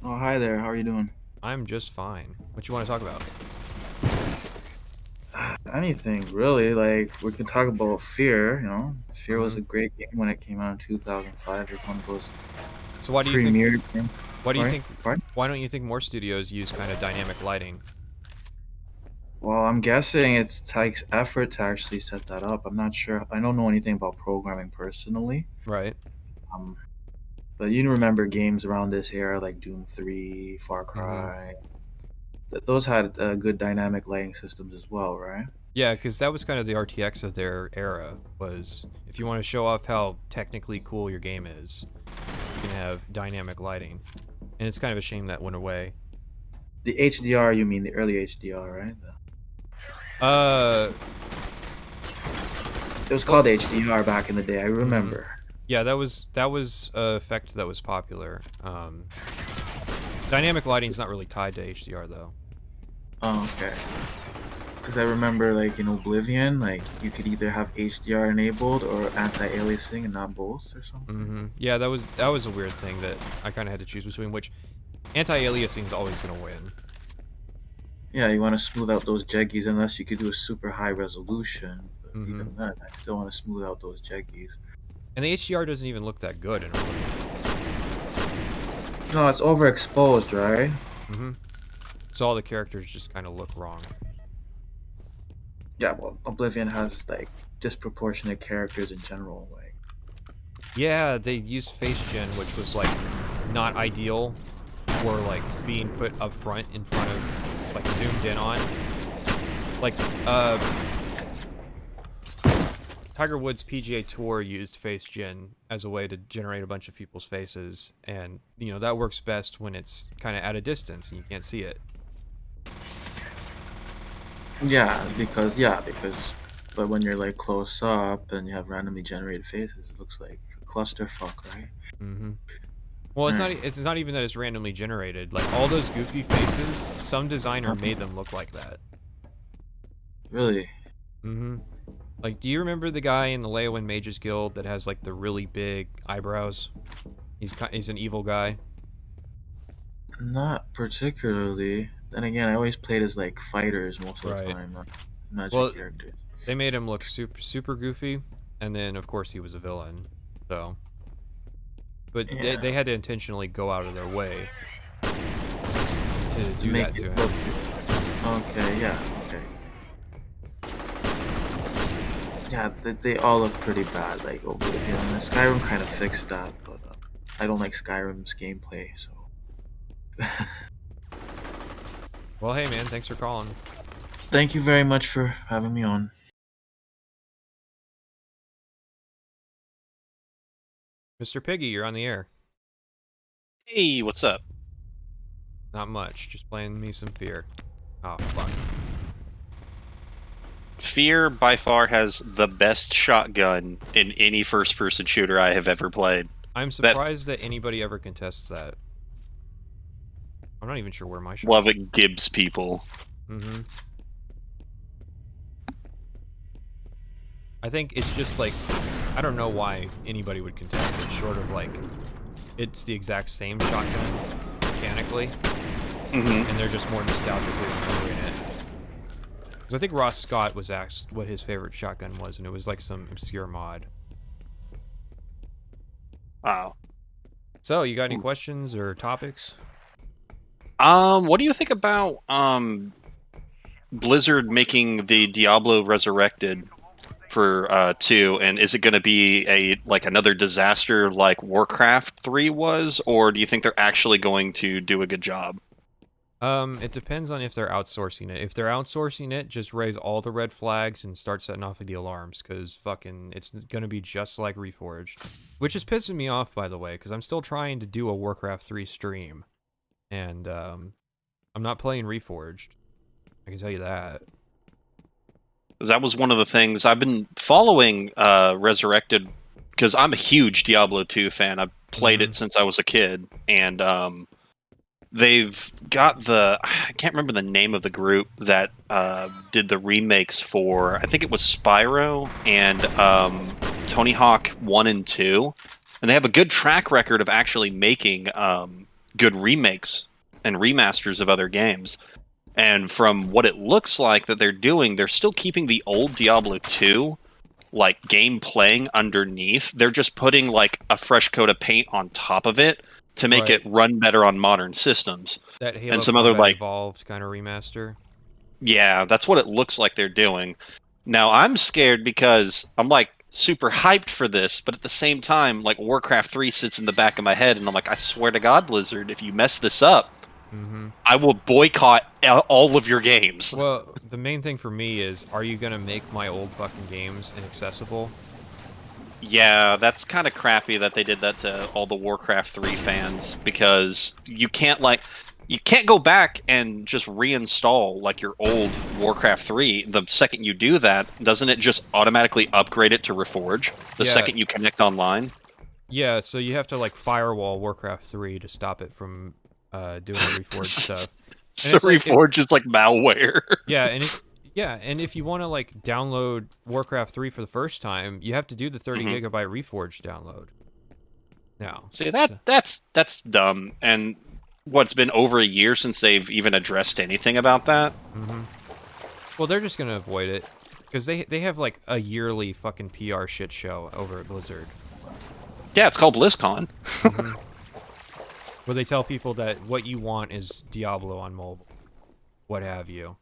Oh, hi there. How are you doing? I'm just fine. What you want to talk about? Anything, really. Like, we could talk about Fear, you know. Fear was a great game when it came out in 2005. It was one of those So why do you think? premier games. Why do you think? Pardon? Why don't you think more studios use kind of dynamic lighting? Well, I'm guessing it takes effort to actually set that up. I'm not sure. I don't know anything about programming personally. Right. But you remember games around this era like Doom 3, Far Cry. Those had good dynamic lighting systems as well, right? Yeah, because that was kind of the RTX of their era. Was if you want to show off how technically cool your game is, you can have dynamic lighting, and it's kind of a shame that went away. The HDR, you mean the early HDR, right? It was called HDR back in the day. I remember. Yeah, that was a effect that was popular. Dynamic lighting's not really tied to HDR though. Oh, okay. Because I remember, like, in Oblivion, like, you could either have HDR enabled or anti-aliasing and not both or something. Yeah, that was a weird thing that I kind of had to choose between, which anti-aliasing is always going to win. Yeah, you want to smooth out those jeggies unless you could do a super high resolution. But even then, I still want to smooth out those jeggies. And the HDR doesn't even look that good in Oblivion. No, it's overexposed, right? So all the characters just kind of look wrong. Yeah, well, Oblivion has, like, disproportionate characters in general, like. Yeah, they used face gen, which was like not ideal for like being put up front in front of, like, zoomed in on. Like Tiger Woods PGA Tour used face gen as a way to generate a bunch of people's faces, and you know that works best when it's kind of at a distance and you can't see it. Yeah, because but when you're like close up and you have randomly generated faces, it looks like a clusterfuck, right? Well, it's not even that it's randomly generated. Like all those goofy faces, some designer made them look like that. Really? Like, do you remember the guy in the Leowen Mages Guild that has like the really big eyebrows? He's an evil guy. Not particularly. Then again, I always played as like fighters most of the time, not magic characters. They made him look super goofy, and then of course he was a villain. So, but Yeah. they had to intentionally go out of their way to do that to him. Okay, yeah, okay. Yeah, they all look pretty bad. Like Oblivion, and Skyrim kind of fixed that, but I don't like Skyrim's gameplay, so. Well, hey man, thanks for calling. Thank you very much for having me on. Mr. Piggy, you're on the air. Hey, what's up? Not much, just playing me some Fear. Oh, fuck. Fear by far has the best shotgun in any first-person shooter I have ever played. I'm surprised that anybody ever contests that. I'm not even sure where my shot. Love it, Gibbs people. Mm-hmm. I think it's just like, I don't know why anybody would contest it, short of like, it's the exact same shotgun mechanically, and they're just more nostalgically remembering it. Because I think Ross Scott was asked what his favorite shotgun was, and it was like some obscure mod. Wow. So, you got any questions or topics? What do you think about Blizzard making the Diablo Resurrected for 2, and is it going to be another disaster like Warcraft 3 was, or do you think they're actually going to do a good job? It depends on if they're outsourcing it. If they're outsourcing it, just raise all the red flags and start setting off the alarms, because fucking, it's gonna be just like Reforged. Which is pissing me off, by the way, because I'm still trying to do a Warcraft 3 stream. And, I'm not playing Reforged. I can tell you that. That was one of the things I've been following Resurrected, because I'm a huge Diablo 2 fan. I've played it since I was a kid, and they've got I can't remember the name of the group that did the remakes for, I think it was Spyro and Tony Hawk 1 and 2, and they have a good track record of actually making good remakes and remasters of other games. And from what it looks like that they're doing, they're still keeping the old Diablo 2 like game playing underneath. They're just putting like a fresh coat of paint on top of it to make it run better on modern systems. That Halo and some other like Evolved kind of remaster. Yeah, that's what it looks like they're doing. Now I'm scared because I'm like super hyped for this, but at the same time, like Warcraft 3 sits in the back of my head, and I'm like, I swear to God, Blizzard, if you mess this up, I will boycott all of your games. Well, the main thing for me is, are you gonna make my old fucking games inaccessible? Yeah, that's kind of crappy that they did that to all the Warcraft 3 fans, because you can't go back and just reinstall like your old Warcraft 3. The second you do that, doesn't it just automatically upgrade it to Reforge the second you connect online? Yeah, so you have to like firewall Warcraft 3 to stop it from doing the Reforge stuff. So Reforge is like malware. Yeah, and if you want to like download Warcraft 3 for the first time, you have to do the 30 gigabyte Reforge download. Now, see that's dumb. And what's been over a year since they've even addressed anything about that? Well, they're just gonna avoid it because they have like a yearly fucking PR shit show over at Blizzard. Yeah, it's called BlizzCon. Where they tell people that what you want is Diablo on mobile, what have you.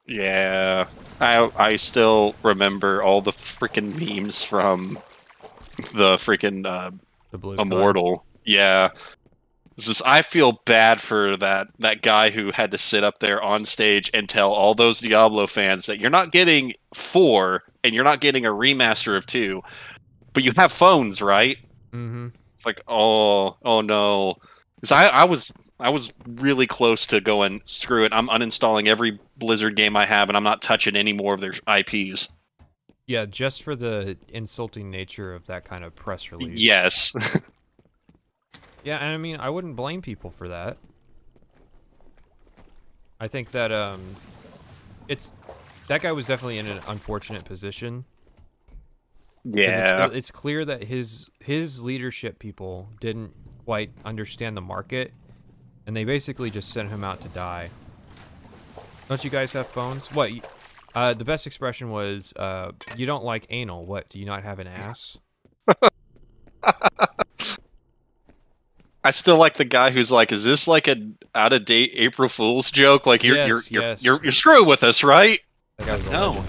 Yeah, I still remember all the freaking memes from the freaking the Immortal. Yeah, I feel bad for that guy who had to sit up there on stage and tell all those Diablo fans that you're not getting 4 and you're not getting a remaster of 2, but you have phones, right? It's like, oh no, because I was really close to going, screw it, I'm uninstalling every Blizzard game I have, and I'm not touching any more of their IPs. Yeah, just for the insulting nature of that kind of press release. Yes. Yeah, and I mean, I wouldn't blame people for that. I think that that guy was definitely in an unfortunate position. Yeah. It's clear that his leadership people didn't quite understand the market, and they basically just sent him out to die. Don't you guys have phones? What? The best expression was, you don't like anal. What, do you not have an ass? I still like the guy who's like, is this like an out-of-date April Fool's joke? Like, you're screwing with us, right? That guy was a No. legend.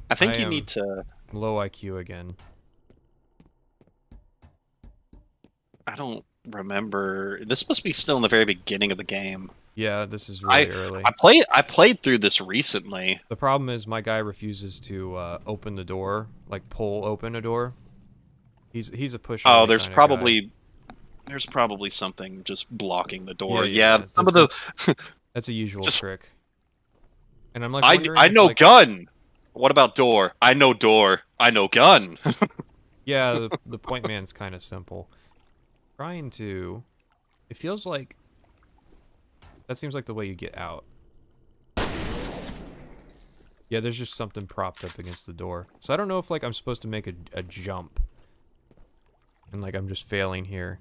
I think you need to... Low IQ again. I don't remember. This must be still in the very beginning of the game. Yeah, this is really early. I played through this recently. The problem is my guy refuses to open the door, like pull open a door. He's a pusher. Oh, there's probably something just blocking the door. Yeah, some of the that's a usual trick. And I'm like I wondering if, know like, gun. What about door? I know door. I know gun. yeah, the point man's kind of simple. Trying to, it feels like that seems like the way you get out. Yeah, there's just something propped up against the door. So I don't know if, like, I'm supposed to make a jump. And, like, I'm just failing here.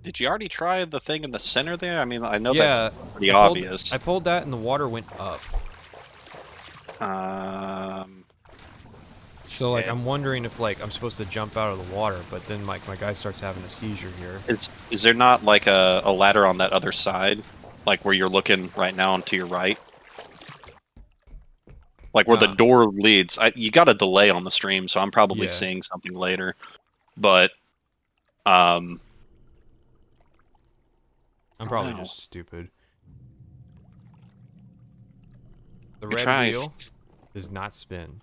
Did you already try the thing in the center there? I mean, I know Yeah, that's pretty obvious. I pulled that and the water went up. So, like, I'm wondering if, like, I'm supposed to jump out of the water, but then, like, my guy starts having a seizure here. Is there not, like, a ladder on that other side? Like, where you're looking right now and to your right? Like, where the door leads. You got a delay on the stream, so I'm probably seeing something later. But, I'm probably just stupid. The red wheel does not spin.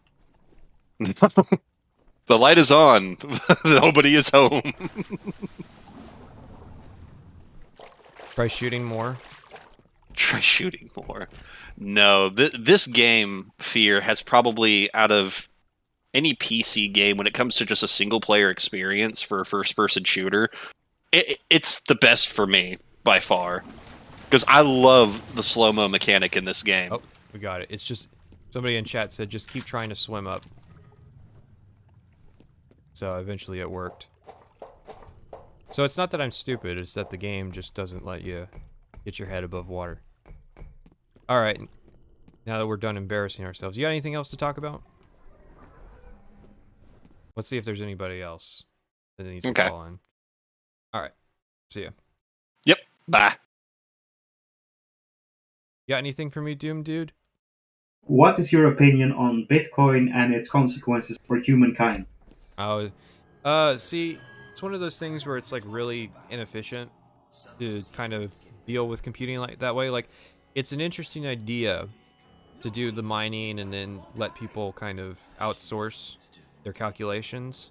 The light is on. Nobody is home. Try shooting more. Try shooting more. No, this game, Fear, has probably, out of any PC game, when it comes to just a single-player experience for a first-person shooter, it's the best for me, by far. Because I love the slow-mo mechanic in this game. Oh, we got it. It's just, somebody in chat said, just keep trying to swim up. So eventually it worked. So it's not that I'm stupid, it's that the game just doesn't let you get your head above water. Alright, now that we're done embarrassing ourselves, you got anything else to talk about? Let's see if there's anybody else that needs to call in. Alright, see ya. Yep, bye. You got anything for me, Doom Dude? What is your opinion on Bitcoin and its consequences for humankind? Oh, see, it's one of those things where it's, like, really inefficient to kind of deal with computing like that way. Like, it's an interesting idea to do the mining and then let people kind of outsource their calculations.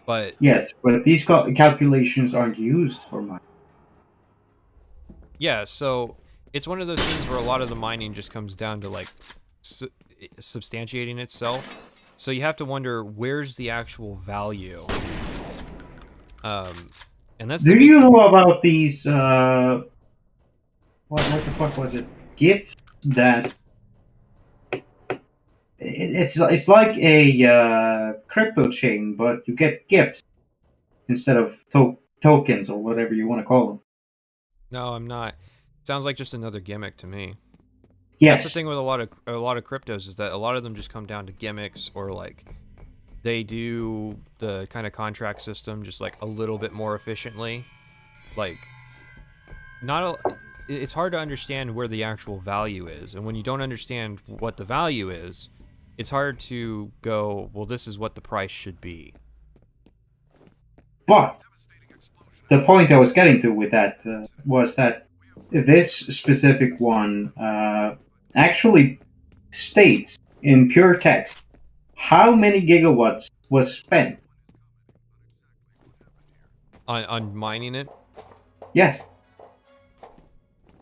But yes, but these calculations aren't used for mining. Yeah, so it's one of those things where a lot of the mining just comes down to, like, substantiating itself. So you have to wonder, where's the actual value? And that's Do you know about these, what the fuck was it? Gifts that... It's like a crypto chain, but you get gifts instead of tokens or whatever you want to call them. No, I'm not. Sounds like just another gimmick to me. Yes. That's the thing with a lot of cryptos, is that a lot of them just come down to gimmicks, or like they do the kind of contract system just like a little bit more efficiently. Like, it's hard to understand where the actual value is, and when you don't understand what the value is, it's hard to go, well, this is what the price should be. But the point I was getting to with that was that this specific one actually states in pure text how many gigawatts was spent on mining it. Yes.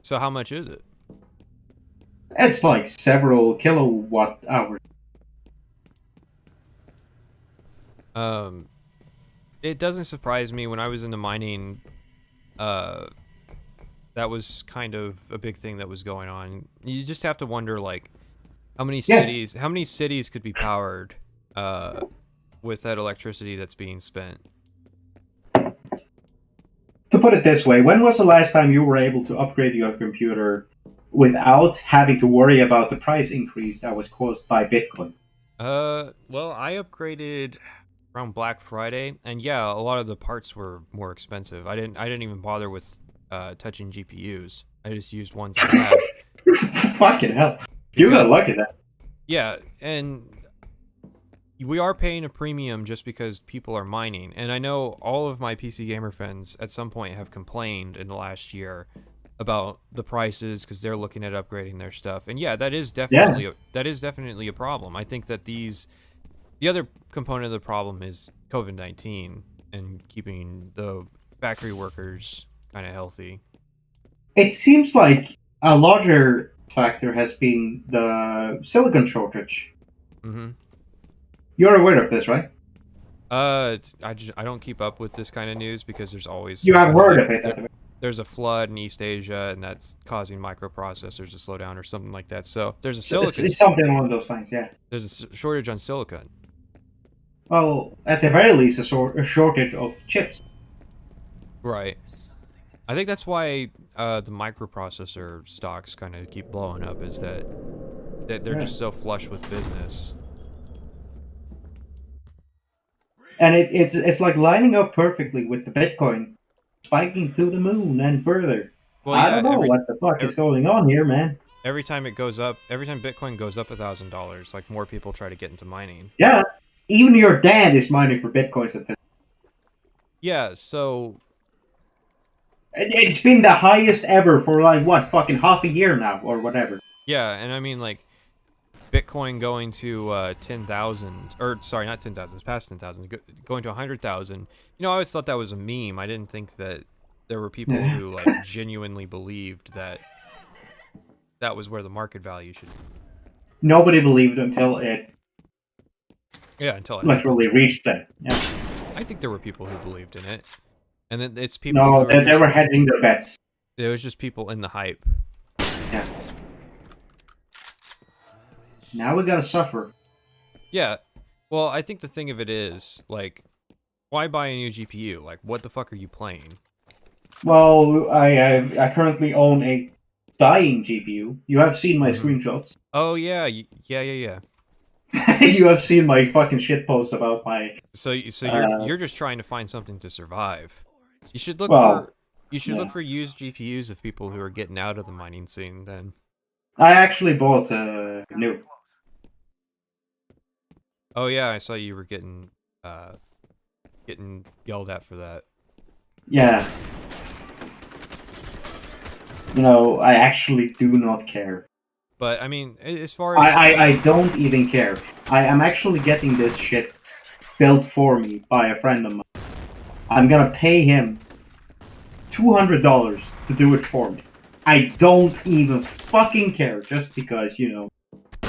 So how much is it? It's like several kilowatt hours. It doesn't surprise me. When I was into mining, that was kind of a big thing that was going on. You just have to wonder, like, how many cities could be powered with that electricity that's being spent. To put it this way, when was the last time you were able to upgrade your computer without having to worry about the price increase that was caused by Bitcoin? Well, I upgraded around Black Friday, and yeah, a lot of the parts were more expensive. I didn't even bother with touching GPUs. I just used ones I had. Fucking hell. You got lucky then. Yeah, and we are paying a premium just because people are mining. And I know all of my PC gamer friends at some point have complained in the last year about the prices because they're looking at upgrading their stuff. And yeah, that is definitely a problem. I think that the other component of the problem is COVID-19 and keeping the factory workers kind of healthy. It seems like a larger factor has been the silicon shortage. Mm-hmm. You're aware of this, right? I don't keep up with this kind of news because there's always You some have kind of heard like of it, at the there's a flood in East Asia and that's causing microprocessors to slow down or something like that. So there's a it's something along those lines, yeah. there's a shortage on silicon. Well, at the very least, a shortage of chips. Right. I think that's why the microprocessor stocks kind of keep blowing up, is that they're Yeah. just so flush with business. And it's like lining up perfectly with the Bitcoin spiking to the moon and further. Well, I yeah, don't know what the fuck is going on here, man. every time it goes up, every time Bitcoin goes up $1,000, like more people try to get into mining. Yeah, even your dad is mining for Bitcoins at this. Yeah, so It's been the highest ever for like what, fucking half a year now or whatever. yeah, and I mean like Bitcoin going to 10,000, or sorry, not 10,000, it's past 10,000, going to 100,000. You know, I always thought that was a meme. I didn't think that there were people who like genuinely believed that that was where the market value should be. Nobody believed until it Until it literally happened. reached that. Yeah. I think there were people who believed in it, and then it's people. No, who they were hedging their bets. It was just people in the hype. Yeah. Now we gotta suffer. Yeah. Well, I think the thing of it is, like, why buy a new GPU? Like, what the fuck are you playing? Well, I currently own a dying GPU. You have seen my screenshots. Oh yeah, yeah. You have seen my fucking shit posts about my. So you're just trying to find something to survive. You should look look for used GPUs of people who are getting out of the mining scene. Then I actually bought a new. Oh yeah, I saw you were getting yelled at for that. Yeah. You know, I actually do not care. But I mean, as far as I don't even care. I am actually getting this shit built for me by a friend of mine. I'm gonna pay him $200 to do it for me. I don't even fucking care, just because, you know,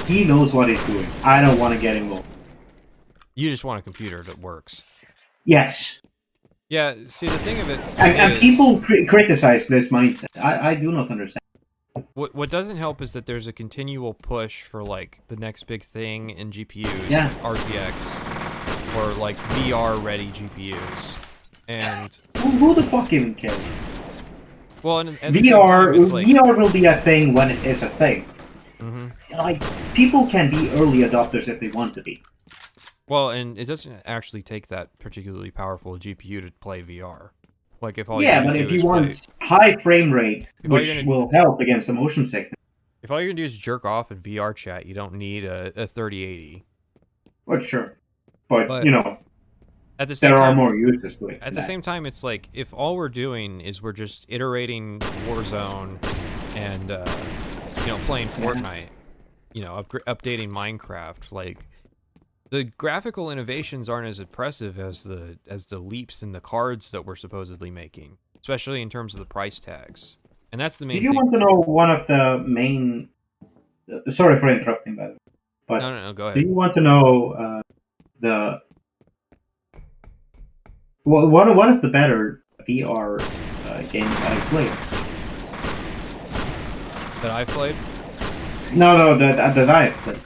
he knows what he's doing. I don't want to get involved. You just want a computer that works. Yes. Yeah, see, the thing of it And is, people criticize this mindset. I do not understand. What doesn't help is that there's a continual push for, like, the next big thing in GPUs, Yeah. RTX, or, like, VR-ready GPUs. And Who the fuck even cares? well, and at the same time, it's like, VR will be a thing when it is a thing. Mhm. Like, people can be early adopters if they want to be. Well, and it doesn't actually take that particularly powerful GPU to play VR. Like, if all Yeah, you're but gonna if do you is want high frame rate, If all you're which gonna- will help against the motion sickness. if all you're gonna do is jerk off in VR chat, you don't need a 3080. Well, sure. But, But you know, at the same there time, are more uses to it. At than the that. same time, it's like, if all we're doing is we're just iterating Warzone and you know, playing Fortnite, you know, updating Minecraft, like, the graphical innovations aren't as impressive as the leaps in the cards that we're supposedly making, especially in terms of the price tags. And that's the main Do you thing. want to know one of the main... sorry for interrupting, by the way. But No, go do ahead. you want to know the... Well, one of the better VR games I played? That I've played? No, that I have played.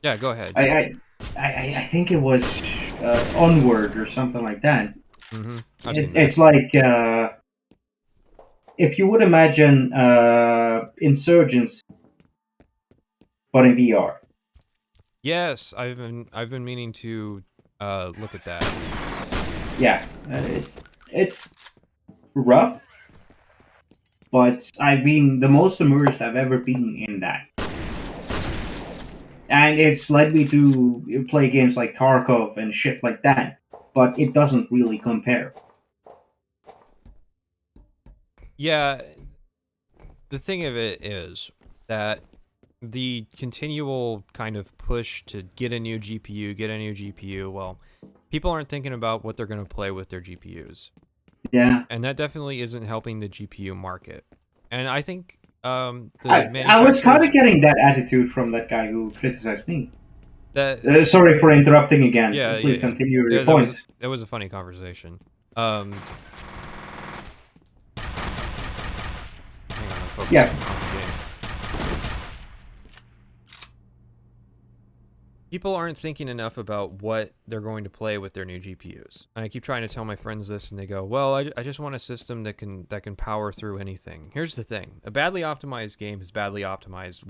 Yeah, go ahead. I think it was Onward or something like that. Mm-hmm. It's like if you would imagine Insurgents, but in VR. Yes, I've been meaning to look at that. Yeah, it's rough, but I've been the most immersed I've ever been in that. And it's led me to play games like Tarkov and shit like that, but it doesn't really compare. Yeah, the thing of it is that the continual kind of push to get a new GPU, well, people aren't thinking about what they're going to play with their GPUs. Yeah. And that definitely isn't helping the GPU market. And I think the I was kind manufacturers of getting that attitude from that guy who criticized me. that Sorry for interrupting again. yeah, Please yeah, continue with yeah. your points. That was a funny conversation. Hang on, I'm focusing Yeah. on the game. People aren't thinking enough about what they're going to play with their new GPUs. And I keep trying to tell my friends this, and they go, "Well, I just want a system that can power through anything." Here's the thing: a badly optimized game is badly optimized.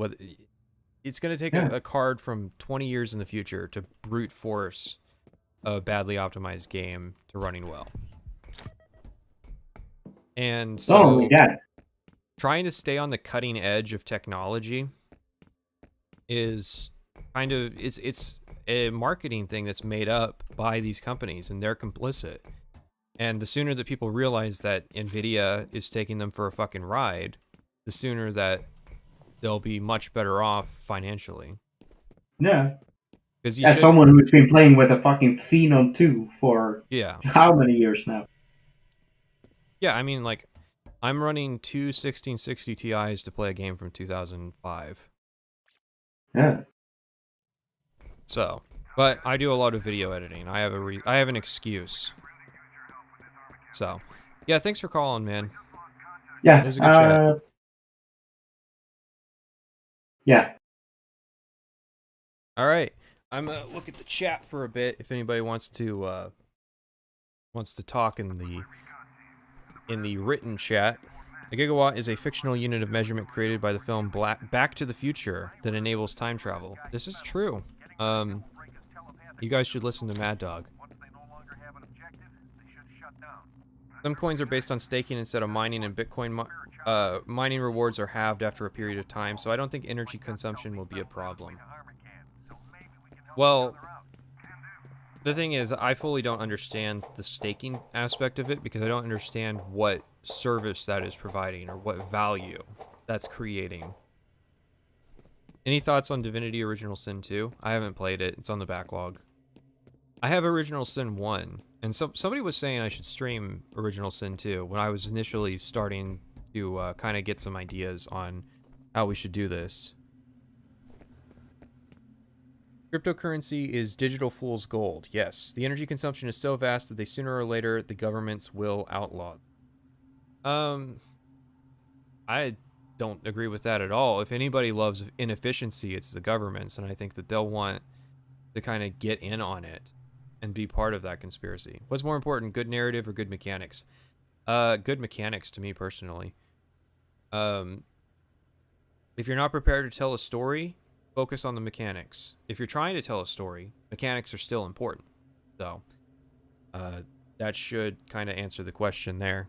It's going to take a card from 20 years in the future to brute force a badly optimized game to running well. And so, Not only that, trying to stay on the cutting edge of technology is kind of it's a marketing thing that's made up by these companies, and they're complicit. And the sooner that people realize that Nvidia is taking them for a fucking ride, the sooner that they'll be much better off financially. yeah. Because As someone who's been playing with a fucking Phenom 2 for how many years now? Yeah, I mean, like, I'm running two 1660 Ti's to play a game from 2005. Yeah. So, but I do a lot of video editing. I have an excuse. So, yeah, thanks for calling, man. Yeah. It was a good chat. Yeah. All right, I'm gonna look at the chat for a bit if anybody wants to talk in the written chat. A gigawatt is a fictional unit of measurement created by the film Back to the Future that enables time travel. This is true. You guys should listen to Mad Dog. Some coins are based on staking instead of mining, and Bitcoin mining rewards are halved after a period of time, so I don't think energy consumption will be a problem. Well, the thing is, I fully don't understand the staking aspect of it because I don't understand what service that is providing or what value that's creating. Any thoughts on Divinity Original Sin 2? I haven't played it. It's on the backlog. I have Original Sin 1, and somebody was saying I should stream Original Sin 2 when I was initially starting to kind of get some ideas on how we should do this. Cryptocurrency is digital fool's gold. Yes, the energy consumption is so vast that sooner or later the governments will outlaw them. I don't agree with that at all. If anybody loves inefficiency, it's the governments, and I think that they'll want to kind of get in on it and be part of that conspiracy. What's more important, good narrative or good mechanics? Good mechanics to me personally. If you're not prepared to tell a story, focus on the mechanics. If you're trying to tell a story, mechanics are still important. So, that should kind of answer the question there.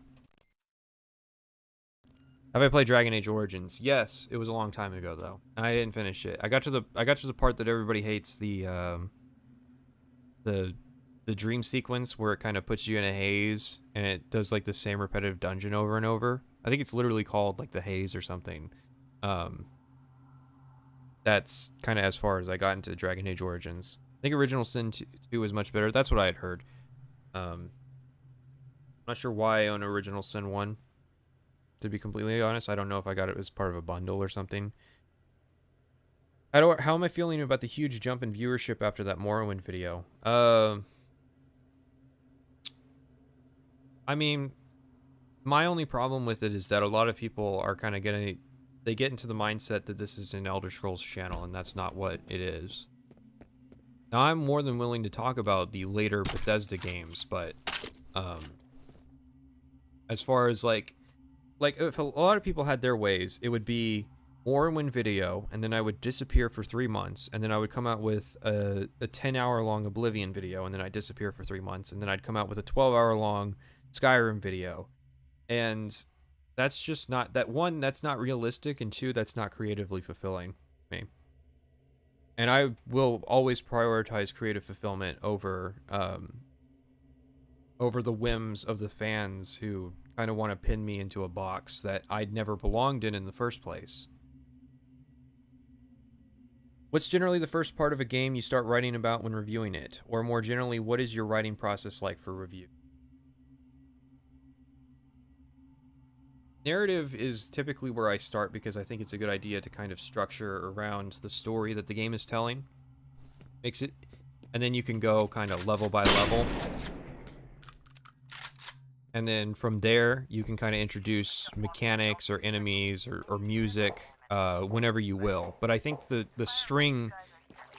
Have I played Dragon Age Origins? Yes, it was a long time ago though. I didn't finish it. I got to the part that everybody hates, the dream sequence where it kind of puts you in a haze and it does like the same repetitive dungeon over and over. I think it's literally called like the haze or something. That's kind of as far as I got into Dragon Age Origins. I think Original Sin 2 was much better. That's what I had heard. I'm not sure why I own Original Sin 1. To be completely honest, I don't know if I got it as part of a bundle or something. How am I feeling about the huge jump in viewership after that Morrowind video? I mean, my only problem with it is that a lot of people are kind of they get into the mindset that this is an Elder Scrolls channel, and that's not what it is. Now, I'm more than willing to talk about the later Bethesda games, but as far as like if a lot of people had their ways, it would be Morrowind video, and then I would disappear for 3 months, and then I would come out with a 10-hour-long Oblivion video, and then I'd disappear for 3 months, and then I'd come out with a 12-hour-long Skyrim video. And that's just not, that one, that's not realistic, and two, that's not creatively fulfilling for me. And I will always prioritize creative fulfillment over the whims of the fans who kind of want to pin me into a box that I'd never belonged in the first place. What's generally the first part of a game you start writing about when reviewing it? Or more generally, what is your writing process like for review? narrative is typically where I start because I think it's a good idea to kind of structure around the story that the game is telling. Makes it, and then you can go kind of level by level. And then from there, you can kind of introduce mechanics or enemies or music whenever you will. But I think the string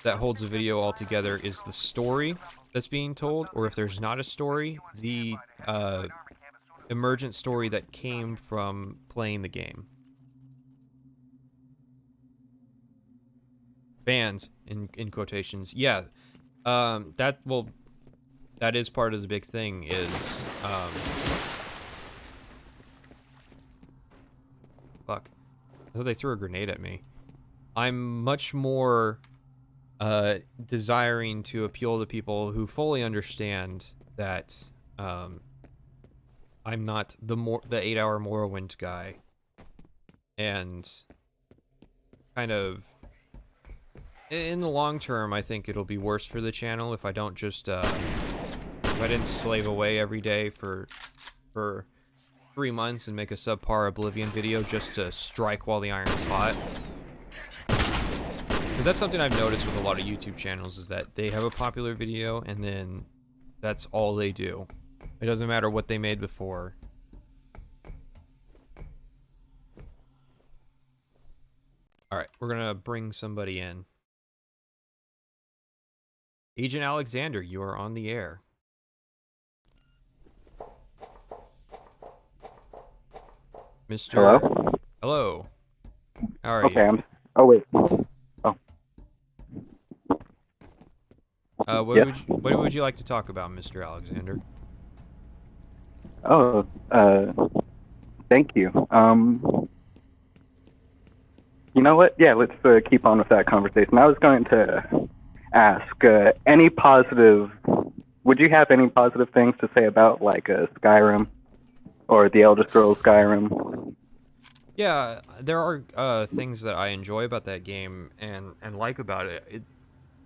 that holds a video all together is the story that's being told, or if there's not a story, the emergent story that came from playing the game. Fans, in quotations. Yeah, that is part of the big thing is, fuck. I thought they threw a grenade at me. I'm much more desiring to appeal to people who fully understand that I'm not the 8-hour Morrowind guy, and kind of in the long term, I think it'll be worse for the channel if I don't just if I didn't slave away every day for 3 months and make a subpar Oblivion video just to strike while the iron's hot. Because that's something I've noticed with a lot of YouTube channels, is that they have a popular video and then that's all they do. It doesn't matter what they made before. Alright, we're gonna bring somebody in. Agent Alexander, you are on the air. Mr. Hello? Hello. How are Okay, you? oh wait. What would you like to talk about, Mr. Alexander? Oh, thank you. You know what? Yeah, let's keep on with that conversation. I was going to ask, would you have any positive things to say about, like, Skyrim? Or the Elder Scrolls Skyrim? Yeah, there are things that I enjoy about that game and like about it.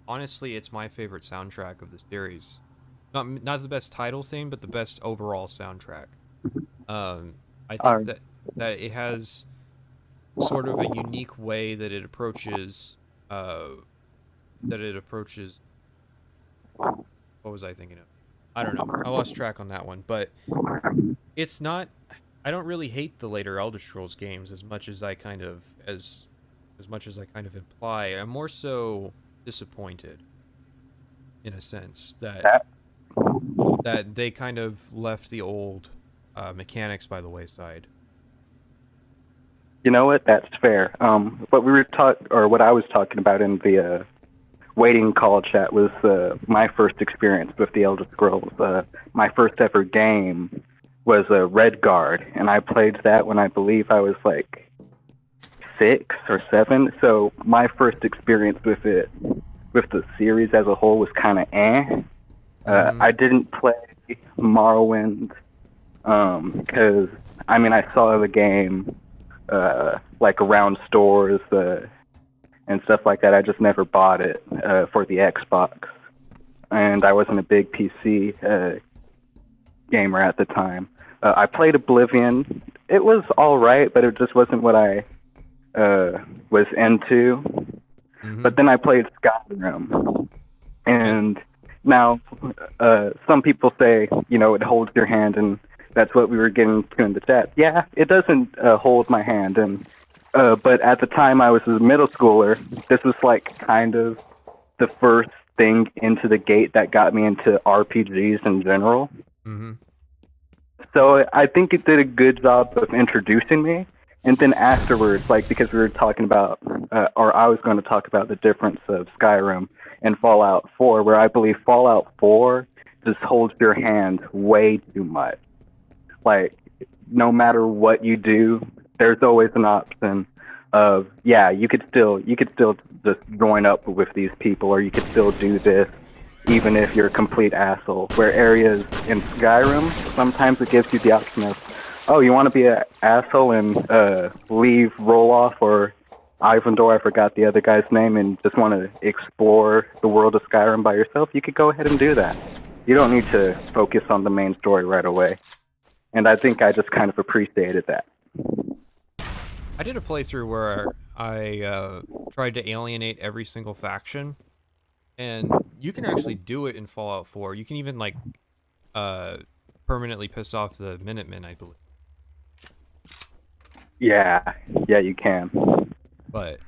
Honestly, it's my favorite soundtrack of the series. Not the best title theme, but the best overall soundtrack. I think that it has sort of a unique way that it approaches what was I thinking of? I don't know. I lost track on that one, but it's not. I don't really hate the later Elder Scrolls games as much as I kind of imply. I'm more so disappointed, in a sense, that they kind of left the old mechanics by the wayside. You know what? That's fair. What I was talking about in the waiting call chat was my first experience with the Elder Scrolls. My first ever game was Redguard, and I played that when I believe I was like 6 or 7. So my first experience with it, with the series as a whole, was kind of I didn't play Morrowind because I saw the game like around stores and stuff like that. I just never bought it for the Xbox, and I wasn't a big PC gamer at the time. I played Oblivion. It was all right, but it just wasn't what I was into. But then I played Skyrim, and now some people say, it holds your hand, and that's what we were getting to in the chat. Yeah, it doesn't hold my hand, and but at the time I was a middle schooler. This was like kind of the first thing into the gate that got me into RPGs in general. So I think it did a good job of introducing me. And then afterwards, because we were talking about, or I was going to talk about the difference of Skyrim and Fallout 4, where I believe Fallout 4 just holds your hand way too much. Like, no matter what you do, there's always an option of, you could still just join up with these people, or you could still do this, even if you're a complete asshole. Where areas in Skyrim, sometimes it gives you the option of, oh, you want to be an asshole and leave Roloff or Ivandor, I forgot the other guy's name, and just want to explore the world of Skyrim by yourself, you could go ahead and do that. You don't need to focus on the main story right away. And I think I just kind of appreciated that. I did a playthrough where I tried to alienate every single faction, and you can actually do it in Fallout 4. You can even like permanently piss off the Minutemen, I believe. Yeah, you can. But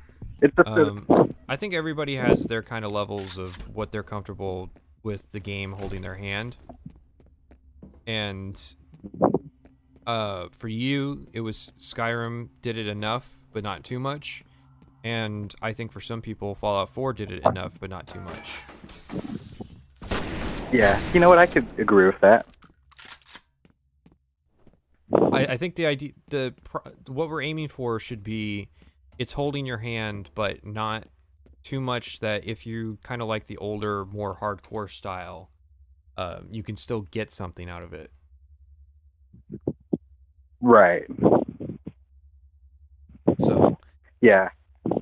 It's a, I think everybody has their kind of levels of what they're comfortable with the game holding their hand. And for you, it was Skyrim did it enough, but not too much. And I think for some people, Fallout 4 did it enough, but not too much. yeah, you know what? I could agree with that. I think the idea, what we're aiming for should be, it's holding your hand, but not too much that if you kind of like the older, more hardcore style, you can still get something out of it. Right. So yeah,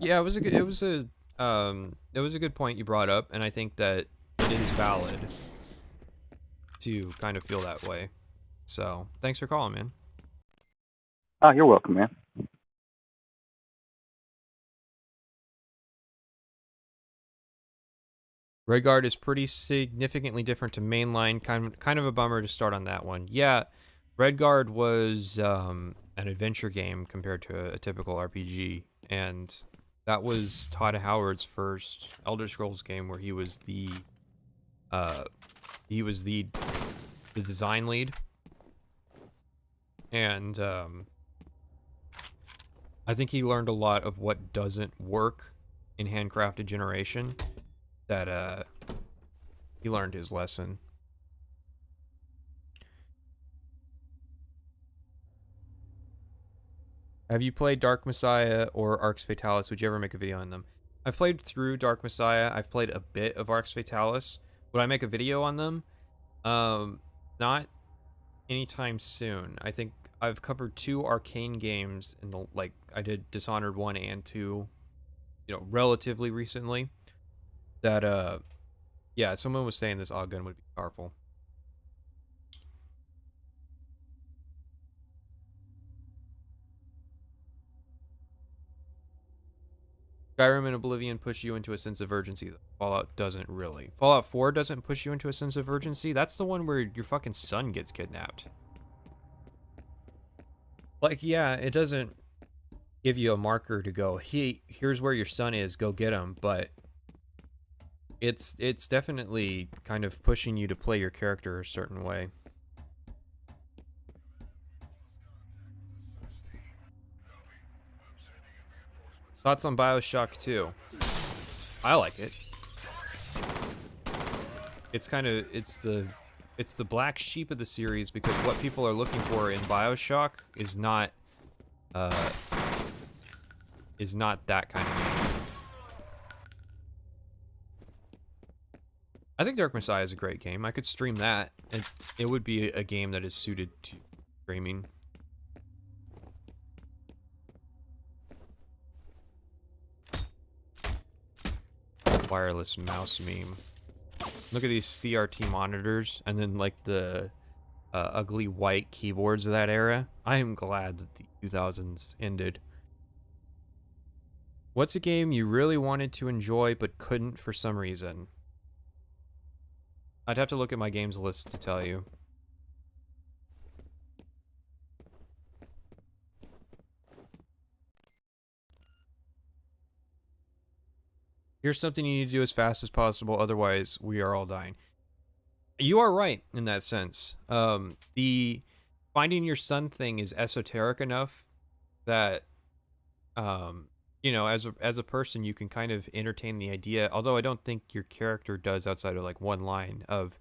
it was a good point you brought up, and I think that it is valid to kind of feel that way. So thanks for calling, man. Oh, you're welcome, man. Redguard is pretty significantly different to mainline. Kind of a bummer to start on that one. Yeah, Redguard was an adventure game compared to a typical RPG, and that was Todd Howard's first Elder Scrolls game where he was the design lead, and I think he learned a lot of what doesn't work in handcrafted generation. That he learned his lesson. Have you played Dark Messiah or Arx Fatalis? Would you ever make a video on them? I've played through Dark Messiah. I've played a bit of Arx Fatalis. Would I make a video on them? Not anytime soon. I think I've covered 2 Arcane games in the, like, I did Dishonored 1 and 2, relatively recently. That, yeah, someone was saying this Oggun would be powerful. Skyrim and Oblivion push you into a sense of urgency. Fallout doesn't really. Fallout 4 doesn't push you into a sense of urgency. That's the one where your fucking son gets kidnapped. Like, yeah, it doesn't give you a marker to go, hey, here's where your son is, go get him, but it's definitely kind of pushing you to play your character a certain way. Thoughts on BioShock 2? I like it. It's kind of, it's the black sheep of the series because what people are looking for in BioShock is not that kind of game. I think Dark Messiah is a great game. I could stream that. It would be a game that is suited to streaming. Wireless mouse meme. Look at these CRT monitors and then like the ugly white keyboards of that era. I am glad that the 2000s ended. What's a game you really wanted to enjoy but couldn't for some reason? I'd have to look at my games list to tell you. Here's something you need to do as fast as possible, otherwise we are all dying. You are right in that sense. The finding your son thing is esoteric enough that, as a person, you can kind of entertain the idea, although I don't think your character does outside of like one line of,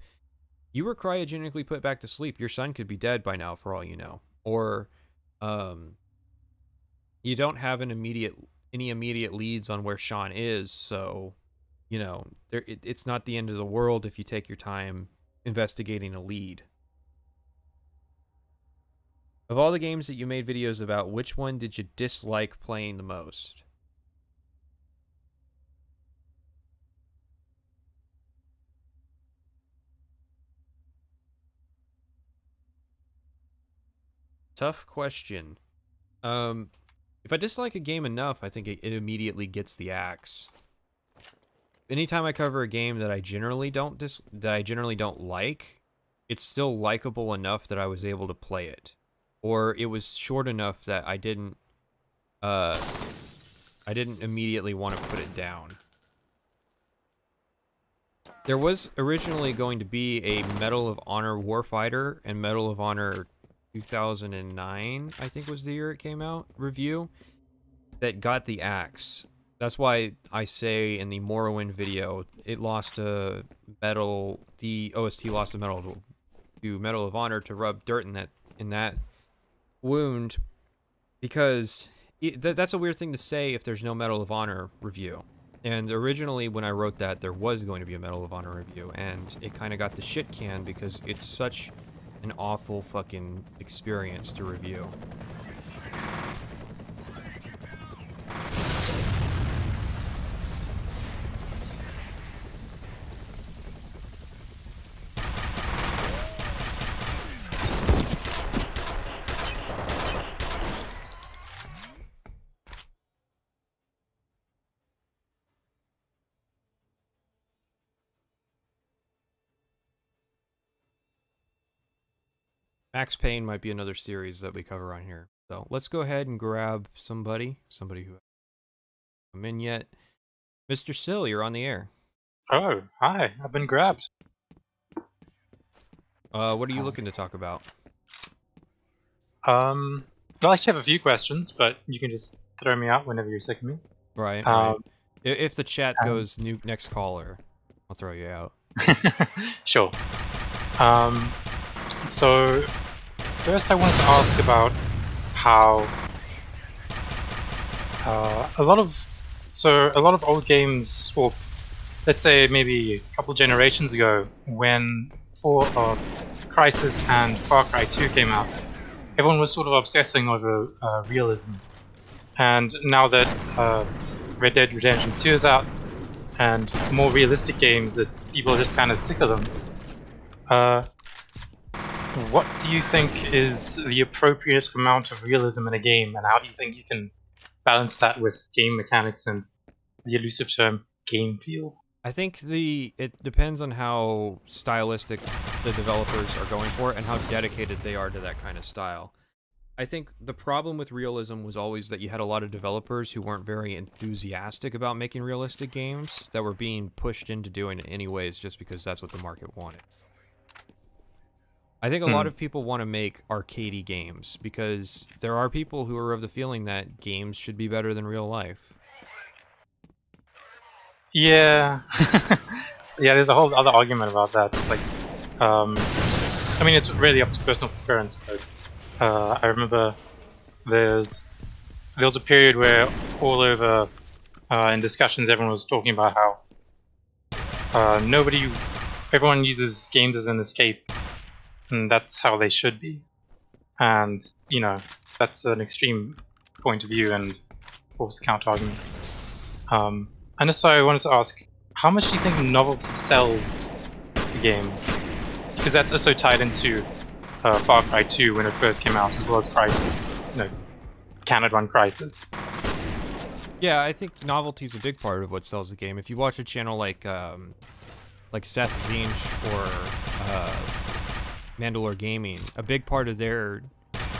you were cryogenically put back to sleep. Your son could be dead by now for all you know. Or, you don't have any immediate leads on where Sean is, so, it's not the end of the world if you take your time investigating a lead. Of all the games that you made videos about, which one did you dislike playing the most? Tough question. If I dislike a game enough, I think it immediately gets the axe. Anytime I cover a game that I generally don't like, it's still likable enough that I was able to play it, or it was short enough that I didn't immediately want to put it down. There was originally going to be a Medal of Honor Warfighter and Medal of Honor 2009, I think was the year it came out, review, that got the axe. That's why I say in the Morrowind video, it lost a medal, the OST lost a medal to Medal of Honor to rub dirt in that wound, because that's a weird thing to say if there's no Medal of Honor review. And originally, when I wrote that, there was going to be a Medal of Honor review, and it kind of got the shit canned because it's such an awful fucking experience to review. Max Payne might be another series that we cover on here. So let's go ahead and grab somebody who hasn't come in yet. Mr. Sill, you're on the air. Oh, hi. I've been grabbed. What are you looking to talk about? I actually have a few questions, but you can just throw me out whenever you're sick of me. Right, right. If the chat goes next caller, I'll throw you out. Sure. So first I wanted to ask about how a lot of old games, or let's say maybe a couple generations ago, when Crysis and Far Cry 2 came out, everyone was sort of obsessing over realism. And now that Red Dead Redemption 2 is out, and more realistic games that people are just kind of sick of them, what do you think is the appropriate amount of realism in a game, and how do you think you can balance that with game mechanics and the elusive term game feel? I think it depends on how stylistic the developers are going for and how dedicated they are to that kind of style. I think the problem with realism was always that you had a lot of developers who weren't very enthusiastic about making realistic games, that were being pushed into doing it anyways just because that's what the market wanted. I think a lot of people want to make arcadey games because there are people who are of the feeling that games should be better than real life. Yeah. Yeah, there's a whole other argument about that. Like, I mean, it's really up to personal preference, but I remember there was a period where all over in discussions everyone was talking about how everyone uses games as an escape, and that's how they should be. And, you know, that's an extreme point of view, and of course the counter-argument. And so I wanted to ask, how much do you think novelty sells the game? Because that's also tied into Far Cry 2 when it first came out, as well as Crysis. No, Can It Run Crysis. Yeah, I think novelty is a big part of what sells the game. If you watch a channel like Seth Zinch or Mandalore Gaming, a big part of their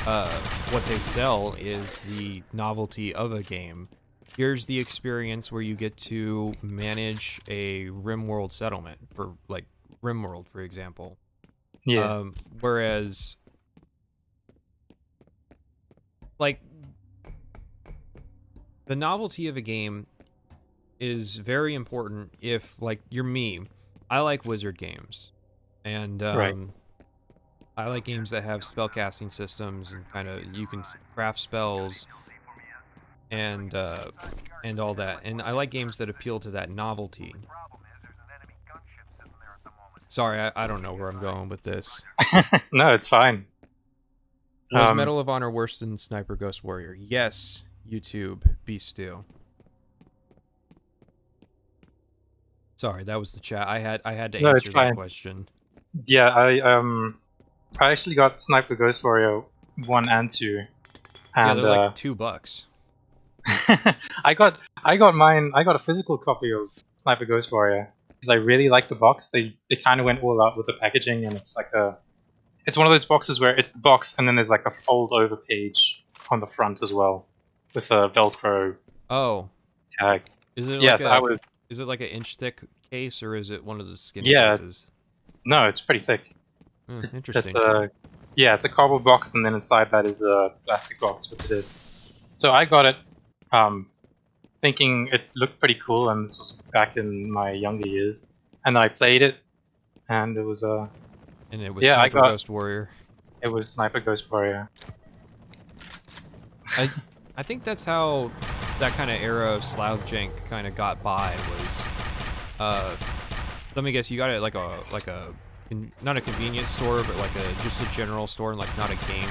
what they sell is the novelty of a game. Here's the experience where you get to manage a RimWorld settlement, for like RimWorld, for example. Yeah. Whereas, like, the novelty of a game is very important if, like, you're me. I like wizard games. And, Right. I like games that have spellcasting systems and kind of, you can craft spells and all that. And I like games that appeal to that novelty. Sorry, I don't know where I'm going with this. No, it's fine. Was Medal of Honor worse than Sniper Ghost Warrior? Yes, YouTube, Beast Stew. Sorry, that was the chat. I had to answer that question. Yeah, I actually got Sniper Ghost Warrior 1 and 2, Yeah, And they're like $2. I got mine. I got a physical copy of Sniper Ghost Warrior because I really like the box. They kind of went all out with the packaging, and it's one of those boxes where it's the box and then there's like a fold over page on the front as well with a Velcro Oh, tag. is it like Yes, I was. is it like an inch thick case, or is it one of the skinny Yeah, cases? no, it's pretty thick. It's Interesting. it's a cardboard box, and then inside that is a plastic box, which it is. So I got it, thinking it looked pretty cool, and this was back in my younger years. And I played it, and it was And it was yeah, Sniper Ghost Warrior. It was Sniper Ghost Warrior. I think that's how that kind of era of Slavjank kind of got by was, let me guess, you got it like a not a convenience store, but like just a general store, and like not a game.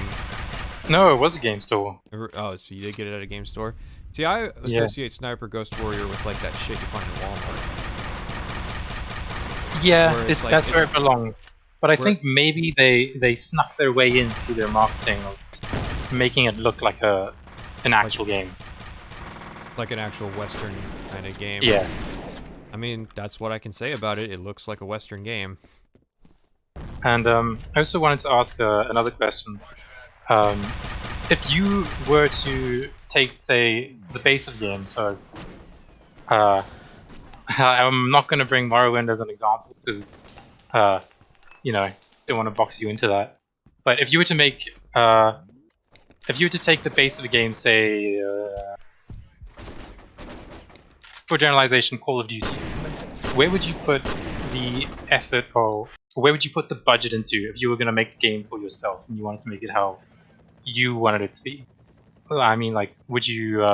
No, it was a game store. Oh, so you did get it at a game store. See, I associate Sniper Ghost Warrior with like that shit you find at Walmart. Yeah, That's where it belongs. But I think maybe they snuck their way into their marketing of making it look like an actual game. Like an actual Western kind of game. Yeah. I mean, that's what I can say about it. It looks like a Western game. And I also wanted to ask another question. If you were to take, say, the base of the game, so I'm not going to bring Morrowind as an example because, you know, don't want to box you into that. But if you were to make, if you were to take the base of the game, say, for generalization, Call of Duty, or something, where would you put the effort, or where would you put the budget into if you were going to make the game for yourself and you wanted to make it how you wanted it to be? Well, I mean, like, would you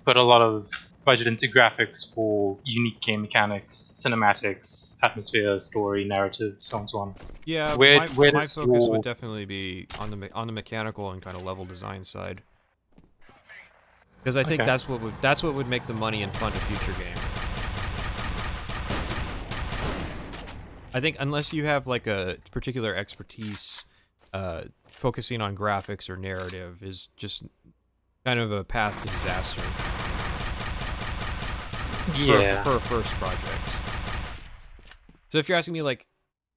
put a lot of budget into graphics or unique game mechanics, cinematics, atmosphere, story, narrative, so on and so on? Yeah, where my does focus your... would definitely be on the mechanical and kind of level design side, because I think that's what would make the money and fund a future game. I think unless you have like a particular expertise, focusing on graphics or narrative is just kind of a path to disaster. Yeah. For a first project. So if you're asking me like,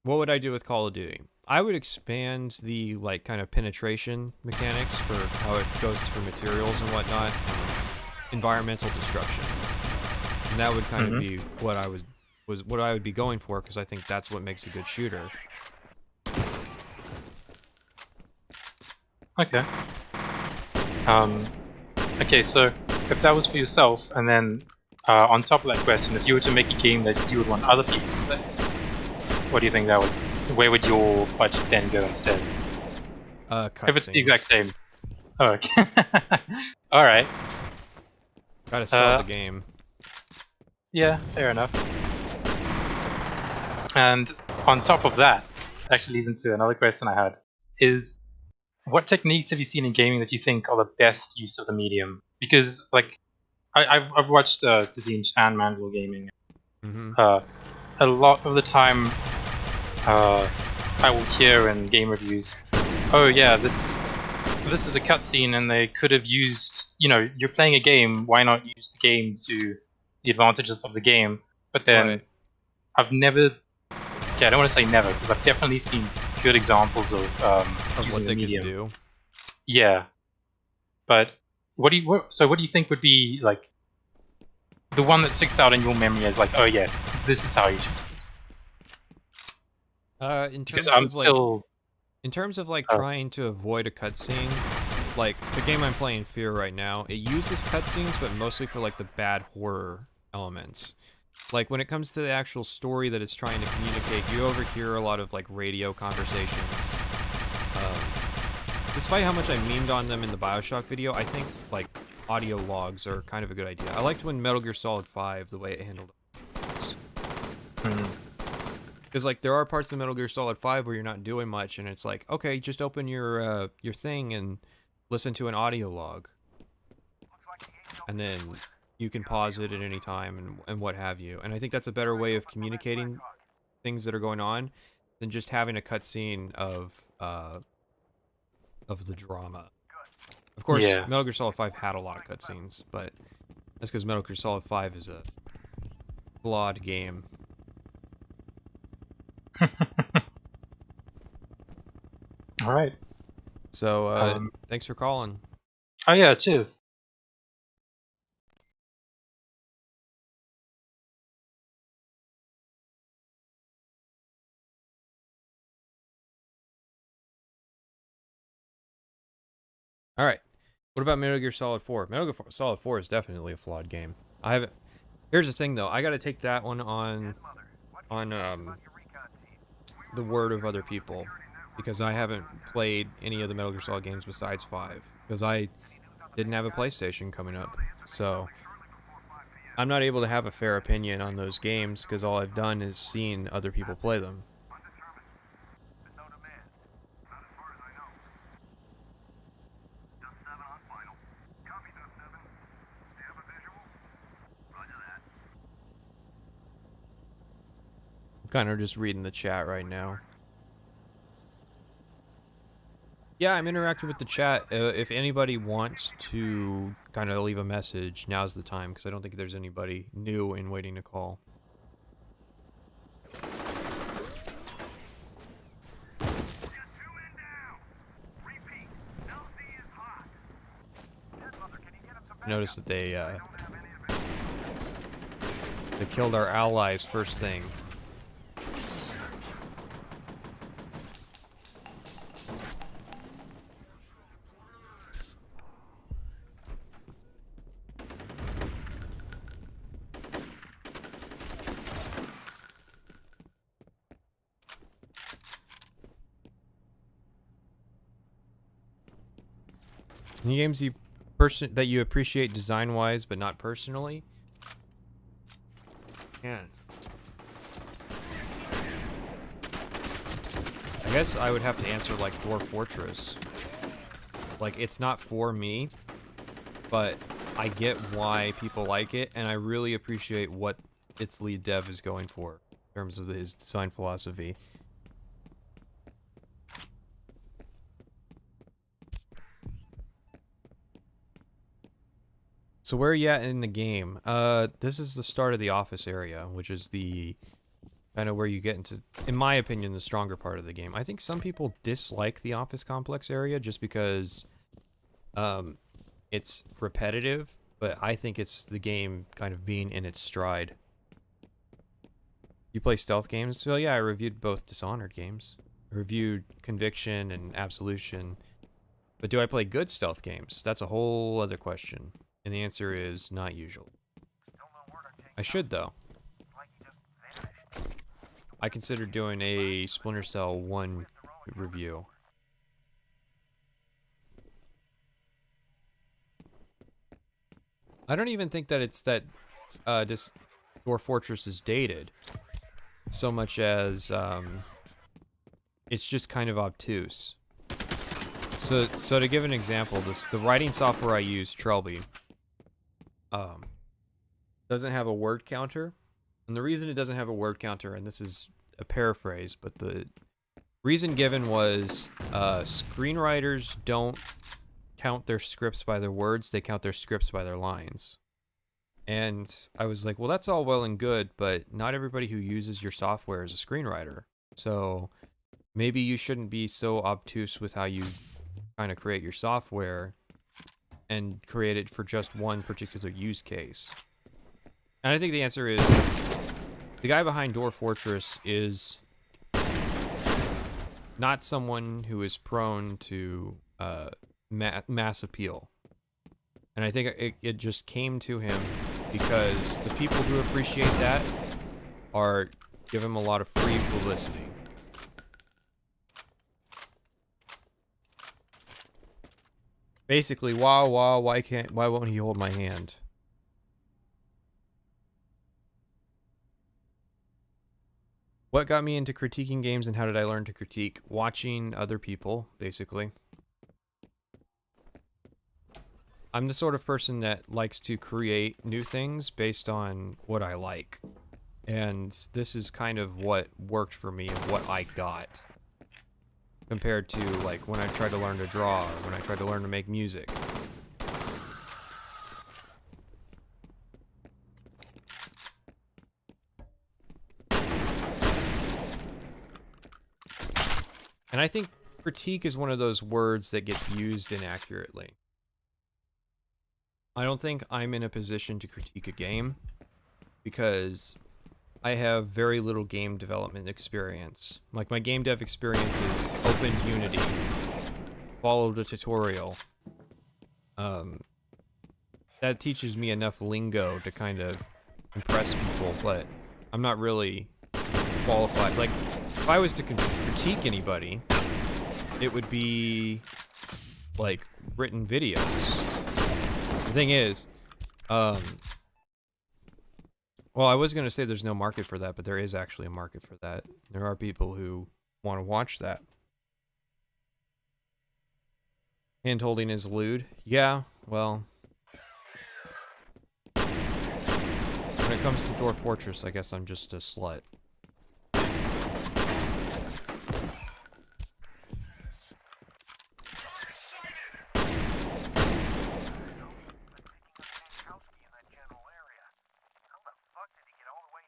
what would I do with Call of Duty? I would expand the like kind of penetration mechanics for how it goes through materials and whatnot, and environmental destruction. And that would kind of be what I would be going for, because I think that's what makes a good shooter. Okay. Okay, so if that was for yourself, and then on top of that question, if you were to make a game that you would want other people to play, what do you think that would? Where would your budget then go instead? If it's the exact same. Oh, okay. All right. Gotta sell the game. Yeah, fair enough. And on top of that, actually leads into another question I had, is what techniques have you seen in gaming that you think are the best use of the medium? Because, like, I've watched Tazine and Mandel Gaming. A lot of the time, I will hear in game reviews, oh yeah, this is a cutscene and they could have used, you know, you're playing a game, why not use the game to the advantages of the game? But then I've never, okay, I don't want to say never, because I've definitely seen good examples of using what the they medium. can do. Yeah, but what do you think would be like the one that sticks out in your memory as like, oh yes, this is how you should do it? In terms of like trying to avoid a cutscene, like the game I'm playing, Fear, right now, it uses cutscenes, but mostly for like the bad horror elements. Like when it comes to the actual story that it's trying to communicate, you overhear a lot of like radio conversations. Despite how much I memed on them in the Bioshock video, I think like audio logs are kind of a good idea. I liked when Metal Gear Solid 5, the way it handled it. Because like there are parts of Metal Gear Solid 5 where you're not doing much, and it's like, okay, just open your thing and listen to an audio log, and then you can pause it at any time and what have you. And I think that's a better way of communicating things that are going on than just having a cutscene of the drama Of course, Yeah. Metal Gear Solid 5 had a lot of cutscenes, but that's because Metal Gear Solid 5 is a flawed game. All right. So, thanks for calling. Oh yeah, cheers. All right. What about Metal Gear Solid 4? Metal Gear Solid 4 is definitely a flawed game. I haven't. Here's the thing, though. I got to take that one on the word of other people, because I haven't played any of the Metal Gear Solid games besides 5, because I didn't have a PlayStation coming up. So I'm not able to have a fair opinion on those games because all I've done is seen other people play them. I'm kind of just reading the chat right now. Yeah, I'm interacting with the chat. If anybody wants to kind of leave a message, now's the time, because I don't think there's anybody new and waiting to call. Notice that they killed our allies first thing. Any games that you appreciate design-wise, but not personally? Man. I guess I would have to answer like Dwarf Fortress. Like, it's not for me, but I get why people like it, and I really appreciate what its lead dev is going for in terms of his design philosophy. So where are you at in the game? This is the start of the office area, which is the kind of where you get into, in my opinion, the stronger part of the game. I think some people dislike the office complex area just because it's repetitive, but I think it's the game kind of being in its stride. You play stealth games? Well, yeah, I reviewed both Dishonored games. I reviewed Conviction and Absolution. But do I play good stealth games? That's a whole other question. And the answer is not usually. I should, though. I considered doing a Splinter Cell 1 review. I don't even think that it's that this Dwarf Fortress is dated so much as it's just kind of obtuse. So to give an example, the writing software I use, Trelby, doesn't have a word counter. And the reason it doesn't have a word counter, and this is a paraphrase, but the reason given was screenwriters don't count their scripts by their words, they count their scripts by their lines. And I was like, well, that's all well and good, but not everybody who uses your software is a screenwriter. So maybe you shouldn't be so obtuse with how you kind of create your software and create it for just one particular use case. And I think the answer is the guy behind Dwarf Fortress is not someone who is prone to mass appeal. And I think it just came to him because the people who appreciate that give him a lot of free publicity. Basically, why won't he hold my hand? What got me into critiquing games and how did I learn to critique? Watching other people, basically. I'm the sort of person that likes to create new things based on what I like. And this is kind of what worked for me and what I got. compared to like when I tried to learn to draw or when I tried to learn to make music. And I think critique is one of those words that gets used inaccurately. I don't think I'm in a position to critique a game because I have very little game development experience. Like, my game dev experience is opened Unity, followed a tutorial. That teaches me enough lingo to kind of impress people, but I'm not really qualified. Like, if I was to critique anybody, it would be like written videos. The thing is, well, I was gonna say there's no market for that, but there is actually a market for that. There are people who want to watch that. Hand holding is lewd. Yeah, well, when it comes to Dwarf Fortress, I guess I'm just a slut.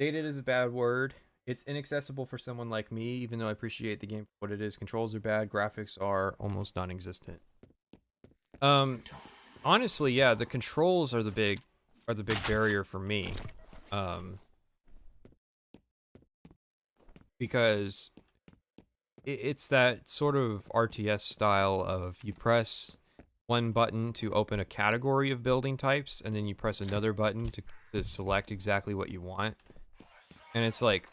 Dated is a bad word. It's inaccessible for someone like me, even though I appreciate the game for what it is. Controls are bad, graphics are almost non-existent. Honestly, yeah, the controls are the big barrier for me. Because it's that sort of RTS style of you press one button to open a category of building types, and then you press another button to select exactly what you want. And it's like,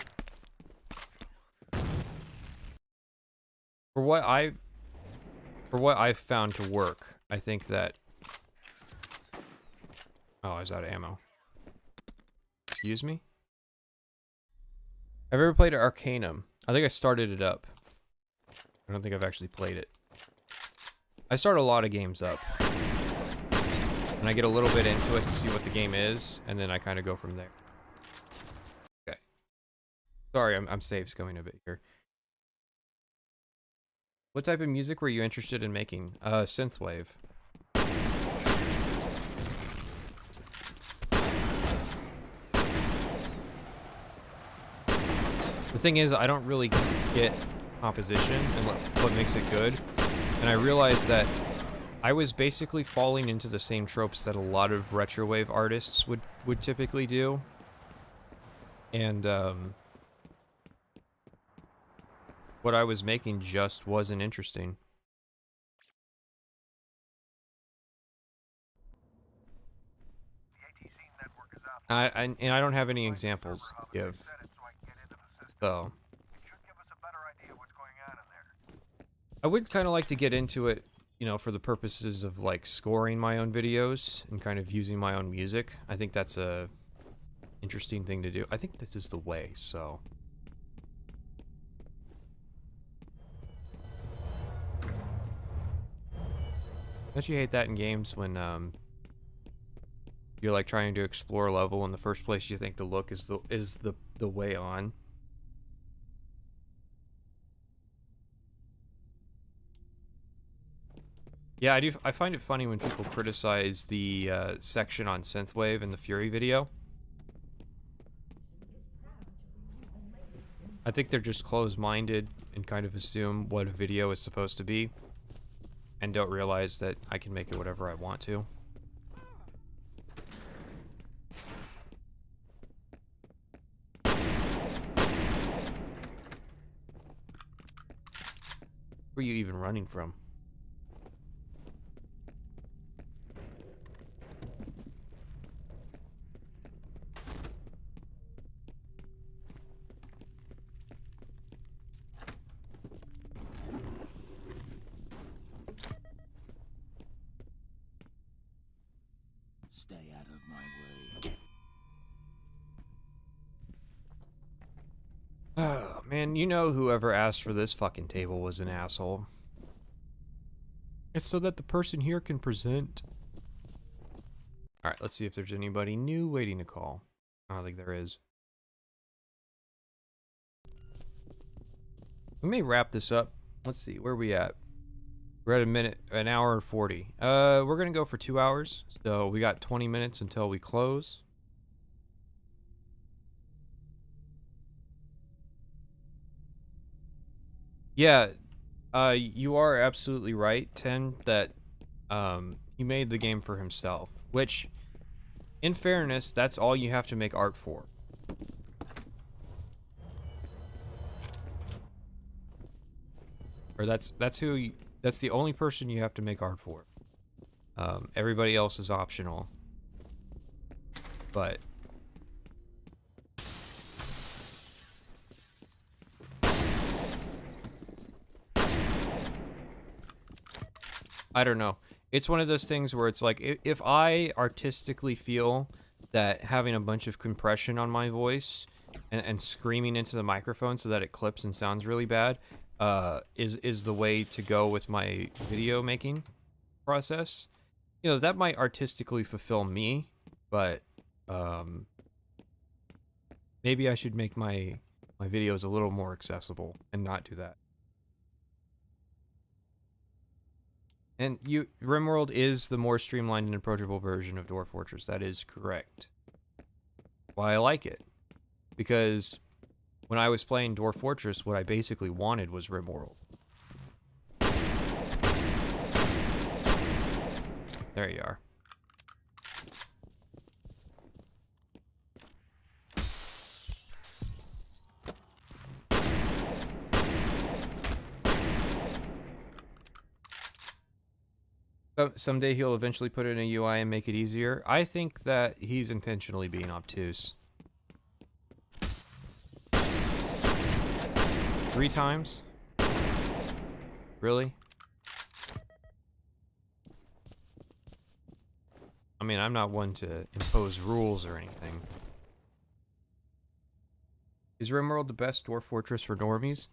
for what I've found to work, I think that, oh, I was out of ammo. Excuse me? Have you ever played Arcanum? I think I started it up. I don't think I've actually played it. I start a lot of games up. And I get a little bit into it to see what the game is, and then I kind of go from there. Okay. Sorry, I'm safe going a bit here. What type of music were you interested in making? Synthwave. The thing is, I don't really get composition and what makes it good. And I realized that I was basically falling into the same tropes that a lot of retrowave artists would typically do. And what I was making just wasn't interesting. And I don't have any examples to give. So I would kind of like to get into it, you know, for the purposes of like scoring my own videos and kind of using my own music. I think that's a interesting thing to do. I think this is the way, so. Don't you hate that in games when you're like trying to explore a level and the first place you think to look is the way on? Yeah, I do. I find it funny when people criticize the section on Synthwave in the Fury video. I think they're just closed-minded and kind of assume what a video is supposed to be, and don't realize that I can make it whatever I want to. Where are you even running from? Stay out of my way. Oh, man, you know whoever asked for this fucking table was an asshole. It's so that the person here can present. Alright, let's see if there's anybody new waiting to call. I don't think there is. We may wrap this up let's see, where are we at? We're at an hour and 40. We're gonna go for 2 hours, so we got 20 minutes until we close. Yeah, you are absolutely right, Ten, that he made the game for himself, which, in fairness, that's all you have to make art for. Or that's the only person you have to make art for. Everybody else is optional. But I don't know. It's one of those things where it's like, if I artistically feel that having a bunch of compression on my voice and screaming into the microphone so that it clips and sounds really bad, is the way to go with my video making process, you know, that might artistically fulfill me, but maybe I should make my videos a little more accessible and not do that. And RimWorld is the more streamlined and approachable version of Dwarf Fortress. That is correct. Why I like it. Because when I was playing Dwarf Fortress, what I basically wanted was RimWorld. There you are. Someday he'll eventually put in a UI and make it easier. I think that he's intentionally being obtuse. 3 times? Really? I mean, I'm not one to impose rules or anything. Is RimWorld the best Dwarf Fortress for normies?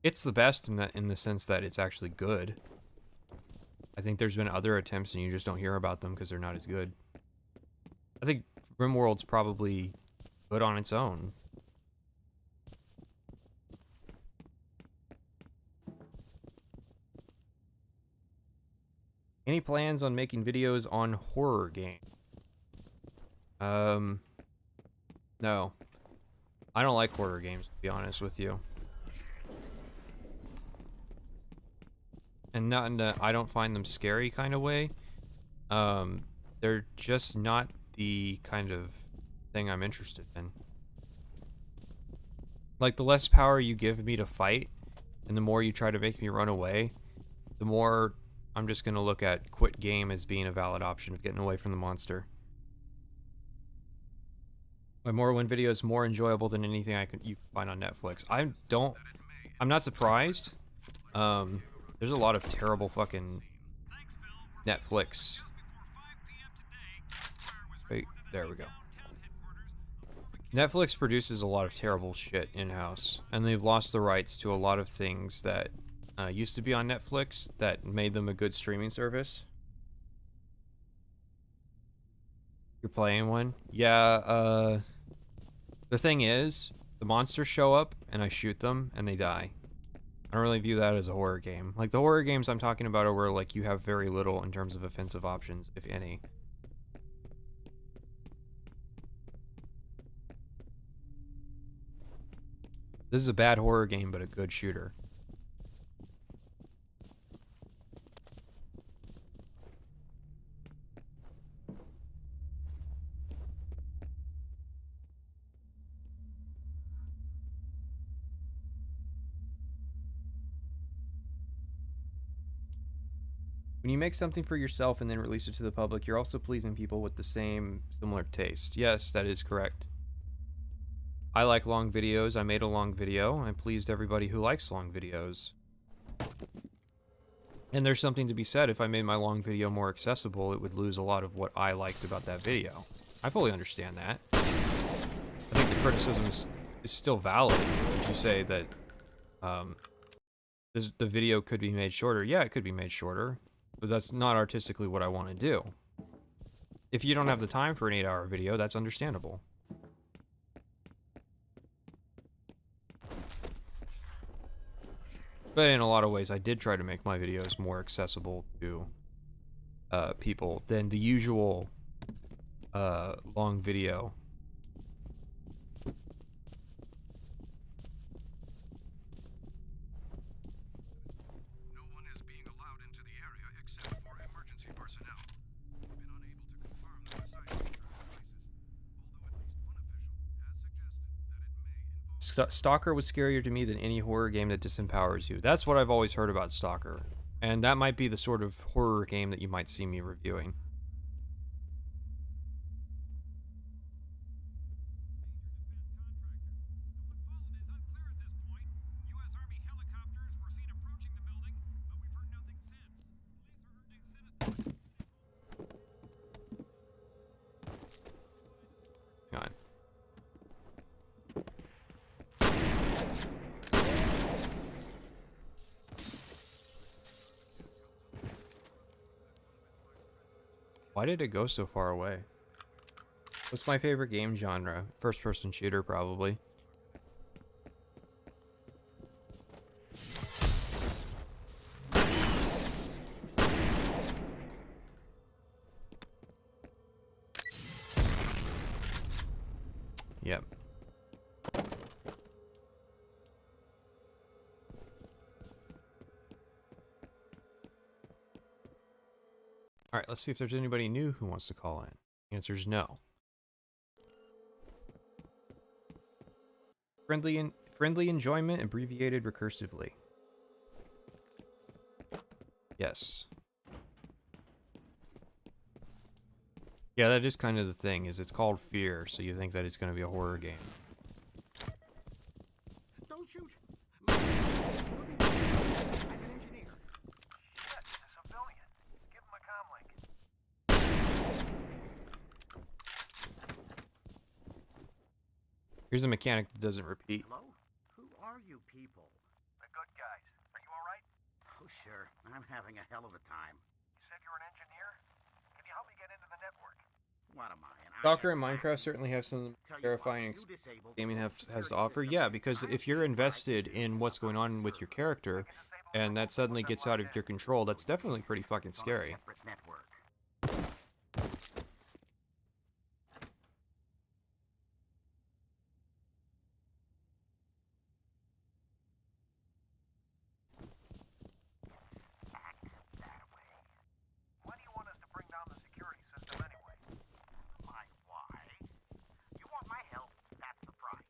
It's the best in the sense that it's actually good. I think there's been other attempts and you just don't hear about them because they're not as good. I think RimWorld's probably good on its own. Any plans on making videos on horror games? No. I don't like horror games, to be honest with you. And not in a I don't find them scary kind of way. They're just not the kind of thing I'm interested in. Like, the less power you give me to fight, and the more you try to make me run away, the more I'm just gonna look at quit game as being a valid option of getting away from the monster. My Morrowind video is more enjoyable than anything you can find on Netflix. I'm not surprised. There's a lot of terrible fucking Netflix. Wait, there we go. Netflix produces a lot of terrible shit in-house, and they've lost the rights to a lot of things that used to be on Netflix that made them a good streaming service. You're playing one? Yeah, the thing is, the monsters show up, and I shoot them, and they die. I don't really view that as a horror game. Like, the horror games I'm talking about are where, like, you have very little in terms of offensive options, if any. This is a bad horror game, but a good shooter. When you make something for yourself and then release it to the public, you're also pleasing people with the similar taste. Yes, that is correct. I like long videos. I made a long video. I pleased everybody who likes long videos. And there's something to be said. If I made my long video more accessible, it would lose a lot of what I liked about that video. I fully understand that. I think the criticism is still valid. If you say that the video could be made shorter. Yeah, it could be made shorter. But that's not artistically what I want to do. If you don't have the time for an 8-hour video, that's understandable. But in a lot of ways, I did try to make my videos more accessible to people than the usual long video. Stalker was scarier to me than any horror game that disempowers you. That's what I've always heard about Stalker. And that might be the sort of horror game that you might see me reviewing. Hang on. Why did it go so far away? What's my favorite game genre? First-person shooter, probably. Yep. Alright, let's see if there's anybody new who wants to call in. The answer is no. Friendly enjoyment abbreviated recursively. Yes. Yeah, that is kind of the thing, is it's called Fear, so you think that it's going to be a horror game. Don't shoot. I'm an engineer. Shit, it's a civilian. Give him a comm link. Here's a mechanic that doesn't repeat. Hello? Who are you people? The good guys. Are you all right? Oh, sure. I'm having a hell of a time. You said you're an engineer? Can you help me get into the network? What am I? Stalker and Minecraft certainly have some terrifying gaming has to offer. Yeah, because if you're invested in what's going on with your character, and that suddenly gets out of your control, that's definitely pretty fucking scary. Why do you want us to bring down the security system anyway? My why? You want my help? That's the price.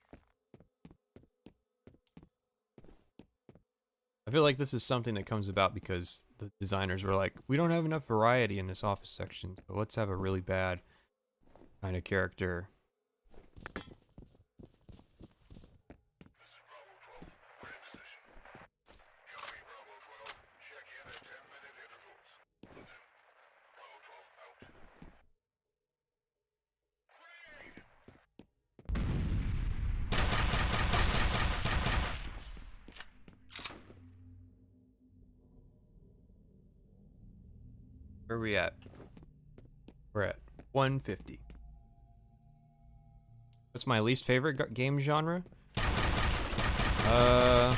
I feel like this is something that comes about because the designers were like, we don't have enough variety in this office section, so let's have a really bad kind of character. Where are we at? We're at 150. What's my least favorite game genre? I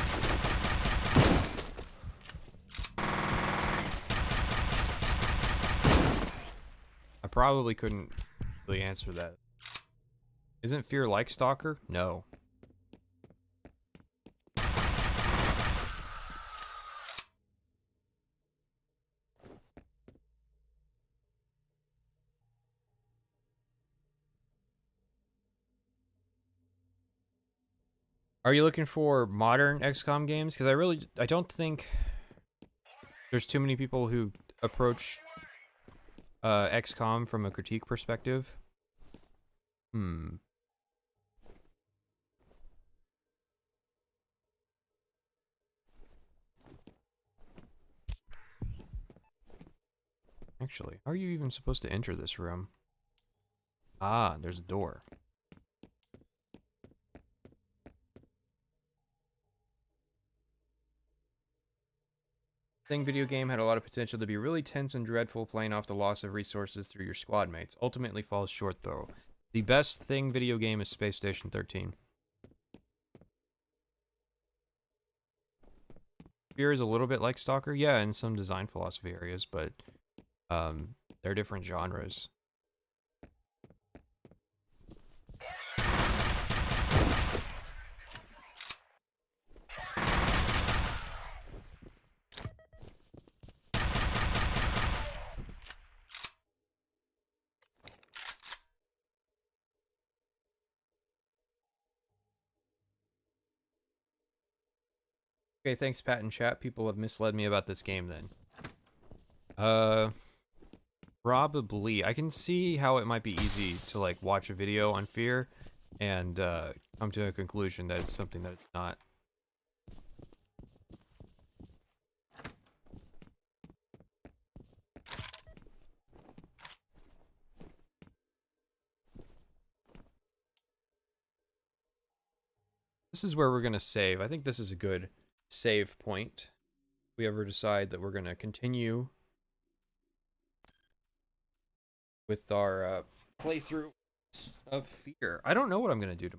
probably couldn't really answer that. Isn't Fear like Stalker? No. Are you looking for modern XCOM games? Because I don't think there's too many people who approach XCOM from a critique perspective. Actually, how are you even supposed to enter this room? Ah, there's a door. Thing video game had a lot of potential to be really tense and dreadful, playing off the loss of resources through your squad mates. Ultimately falls short though. The best Thing video game is Space Station 13. Fear is a little bit like Stalker, yeah, in some design philosophy areas, but they're different genres. Okay, thanks, Pat and chat. People have misled me about this game then. Probably. I can see how it might be easy to like watch a video on Fear and come to a conclusion that it's something that it's not. This is where we're going to save. I think this is a good save point. If we ever decide that we're going to continue with our playthrough of Fear. I don't know what I'm going to do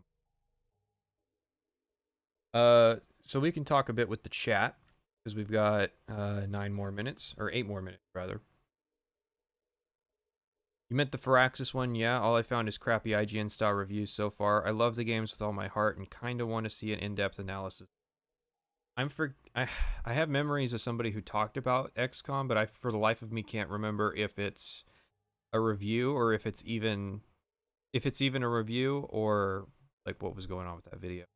tomorrow. So we can talk a bit with the chat because we've got 9 more minutes, or 8 more minutes rather. You meant the Firaxis one? Yeah, all I found is crappy IGN style reviews so far. I love the games with all my heart and kind of want to see an in-depth analysis. I have memories of somebody who talked about XCOM, but I for the life of me can't remember if it's a review or if it's even a review or like what was going on with that video.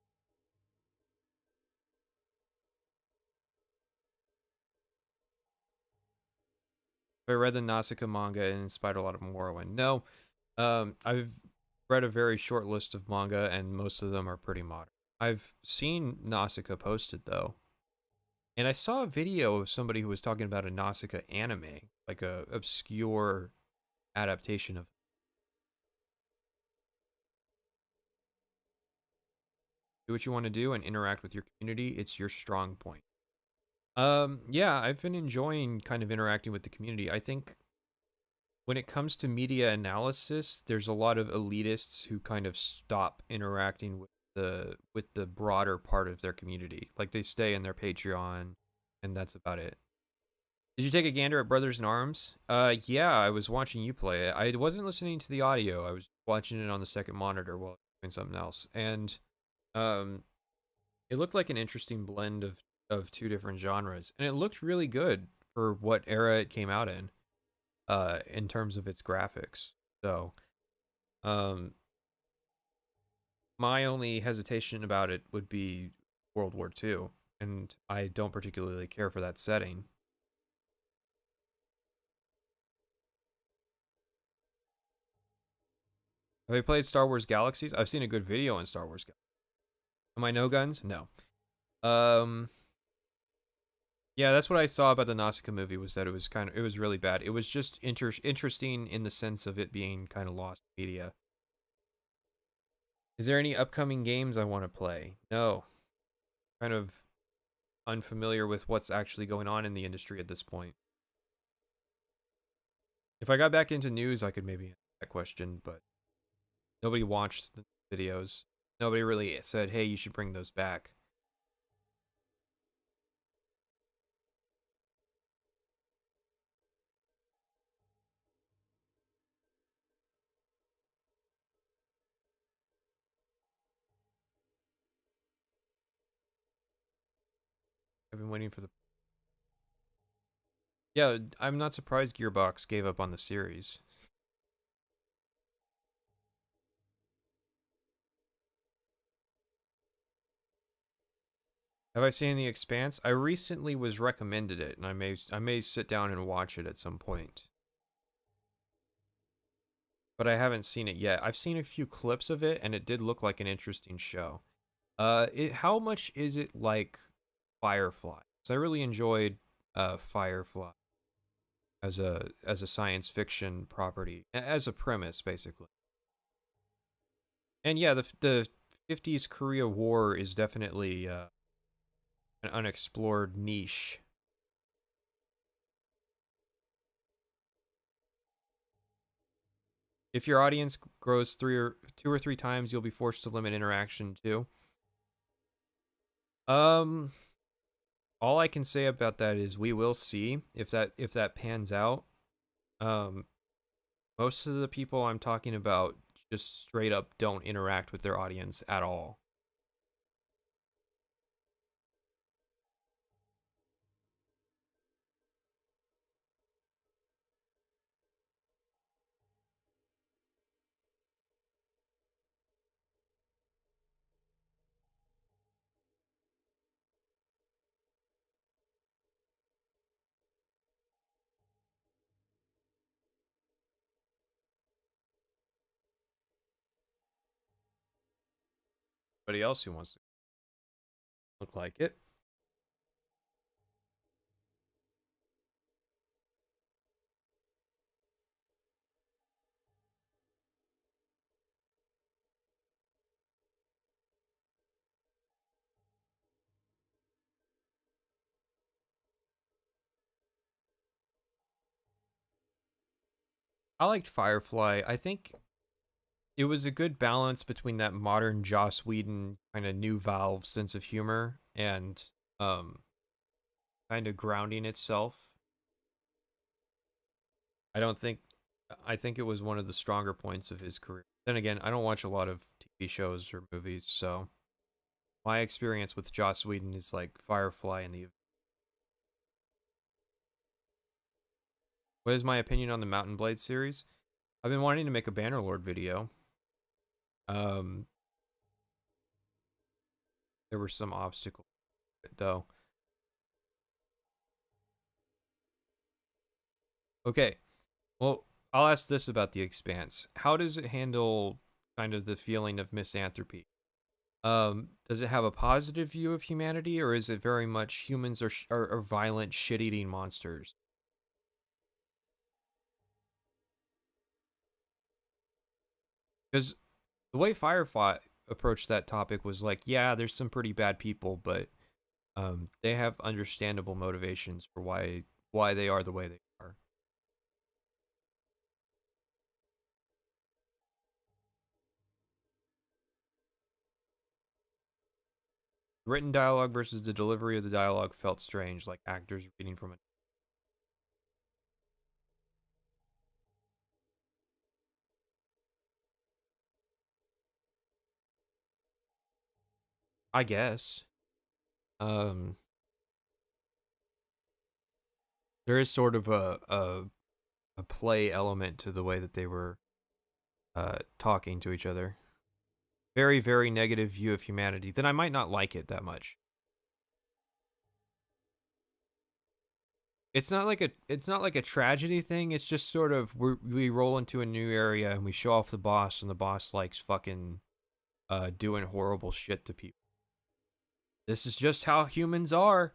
I read the Nausicaa manga and inspired a lot of Morrowind. No, I've read a very short list of manga and most of them are pretty modern. I've seen Nausicaa posted though. And I saw a video of somebody who was talking about a Nausicaa anime, like a obscure adaptation of. Do what you want to do and interact with your community. It's your strong point. Yeah, I've been enjoying kind of interacting with the community. I think when it comes to media analysis, there's a lot of elitists who kind of stop interacting with the broader part of their community. Like they stay in their Patreon and that's about it. Did you take a gander at Brothers in Arms? Yeah, I was watching you play it. I wasn't listening to the audio. I was watching it on the second monitor while doing something else. And it looked like an interesting blend of 2 different genres. And it looked really good for what era it came out in terms of its graphics. So, my only hesitation about it would be World War II, and I don't particularly care for that setting. Have I played Star Wars Galaxies? I've seen a good video on Star Wars Galaxies. Am I no guns? No. Yeah, that's what I saw about the Nausicaa movie was that it was really bad. It was just interesting in the sense of it being kind of lost media. Is there any upcoming games I want to play? No. Kind of unfamiliar with what's actually going on in the industry at this point. If I got back into news, I could maybe answer that question, but nobody watched the videos. Nobody really said, hey, you should bring those back. I've been waiting for the... Yeah, I'm not surprised Gearbox gave up on the series. Have I seen The Expanse? I recently was recommended it, and I may sit down and watch it at some point. But I haven't seen it yet. I've seen a few clips of it, and it did look like an interesting show. How much is it like Firefly? Because I really enjoyed Firefly as a science fiction property, as a premise, basically. And yeah, the 50s Korea War is definitely an unexplored niche. If your audience grows 2 or 3 times, you'll be forced to limit interaction too. all I can say about that is we will see if that pans out. Um, most of the people I'm talking about just straight up don't interact with their audience at all. Anybody else who wants to look like it? I liked Firefly. I think it was a good balance between that modern Joss Whedon kind of new Valve sense of humor and um kind of grounding itself. I don't think I think it was one of the stronger points of his career. Then again, I don't watch a lot of TV shows or movies, so my experience with Joss Whedon is like Firefly and the. What is my opinion on the Mountain Blade series? I've been wanting to make a Bannerlord video. Um, there were some obstacles though. Okay, well, I'll ask this about the Expanse. How does it handle kind of the feeling of misanthropy? Does it have a positive view of humanity, or is it very much humans are violent, shit-eating monsters? Because the way Firefly approached that topic was like, yeah, there's some pretty bad people, but they have understandable motivations for why they are the way they are. Written dialogue versus the delivery of the dialogue felt strange, like actors reading from it. I guess. Um, there is sort of a play element to the way that they were talking to each other. Very, very negative view of humanity. Then I might not like it that much. It's not like a tragedy thing. It's just sort of we roll into a new area and we show off the boss, and the boss likes fucking doing horrible shit to people. This is just how humans are.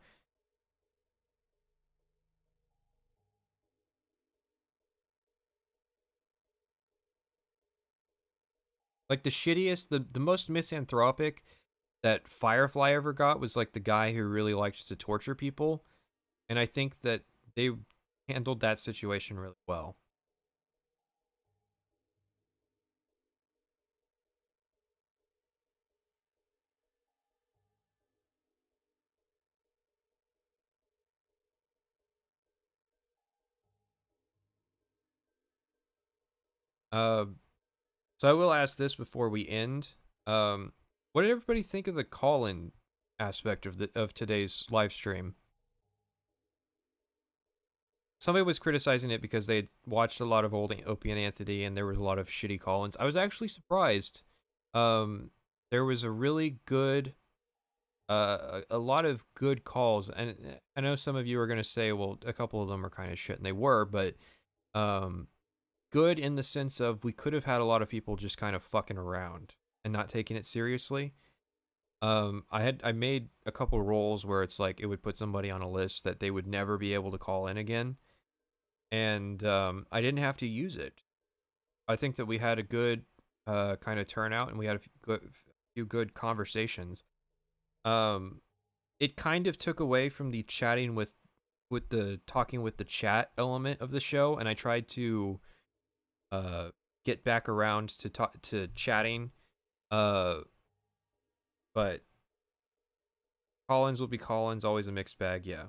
Like the shittiest, the most misanthropic that Firefly ever got was like the guy who really liked to torture people, and I think that they handled that situation really well. Uh, so I will ask this before we end. What did everybody think of the call-in aspect of today's live stream? Somebody was criticizing it because they had watched a lot of old Opie and Anthony, and there was a lot of shitty call-ins. I was actually surprised. There was a really good, a lot of good calls, and I know some of you are gonna say, well, a couple of them are kind of shit, and they were, but good in the sense of we could have had a lot of people just kind of fucking around and not taking it seriously. I made a couple roles where it's like it would put somebody on a list that they would never be able to call in again, and I didn't have to use it. I think that we had a good kind of turnout, and we had a few good conversations. It kind of took away from the chatting with the talking with the chat element of the show, and I tried to get back around to talk to chatting, but Call-ins will be call-ins, always a mixed bag, yeah.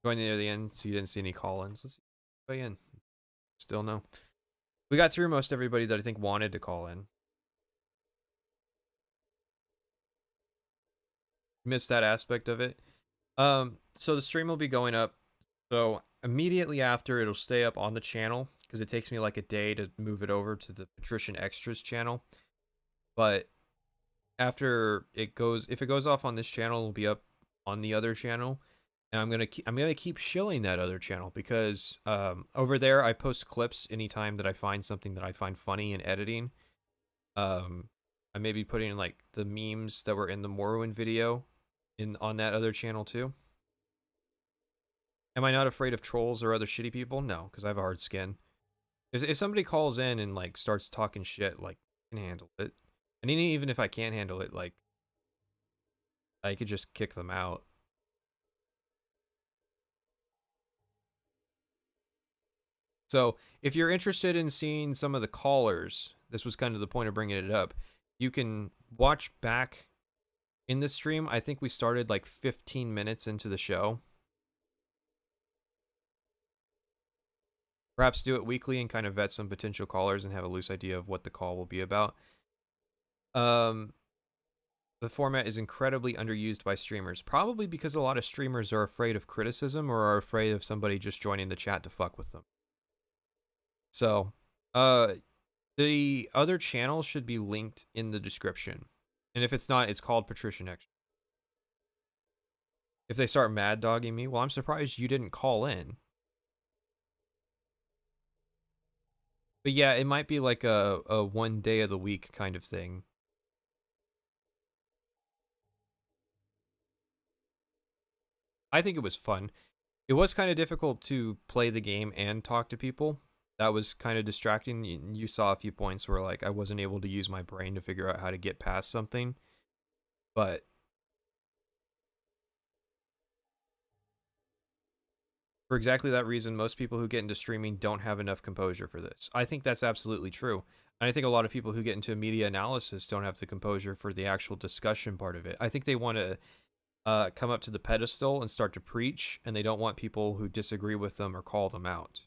Going near the end, so you didn't see any call-ins. Let's see. Way in. Still no. We got through most everybody that I think wanted to call in. Missed that aspect of it. So the stream will be going up. So immediately after, it'll stay up on the channel because it takes me like a day to move it over to the Patrician Extras channel. But after it goes, if it goes off on this channel, it'll be up on the other channel. And I'm gonna keep shilling that other channel because over there I post clips anytime that I find something that I find funny in editing. I may be putting in like the memes that were in the Morrowind video on that other channel too. Am I not afraid of trolls or other shitty people? No, because I have a hard skin. If somebody calls in and like starts talking shit, like I can handle it. And even if I can't handle it, like I could just kick them out. So if you're interested in seeing some of the callers, this was kind of the point of bringing it up. You can watch back in the stream. I think we started like 15 minutes into the show. Perhaps do it weekly and kind of vet some potential callers and have a loose idea of what the call will be about. The format is incredibly underused by streamers, probably because a lot of streamers are afraid of criticism or are afraid of somebody just joining the chat to fuck with them. So, the other channel should be linked in the description. And if it's not, it's called Patrician Extra. If they start mad dogging me, well, I'm surprised you didn't call in. But yeah, it might be like a one day of the week kind of thing. I think it was fun. It was kind of difficult to play the game and talk to people. That was kind of distracting. You saw a few points where like I wasn't able to use my brain to figure out how to get past something. But for exactly that reason, most people who get into streaming don't have enough composure for this. I think that's absolutely true. And I think a lot of people who get into media analysis don't have the composure for the actual discussion part of it. I think they want to come up to the pedestal and start to preach, and they don't want people who disagree with them or call them out.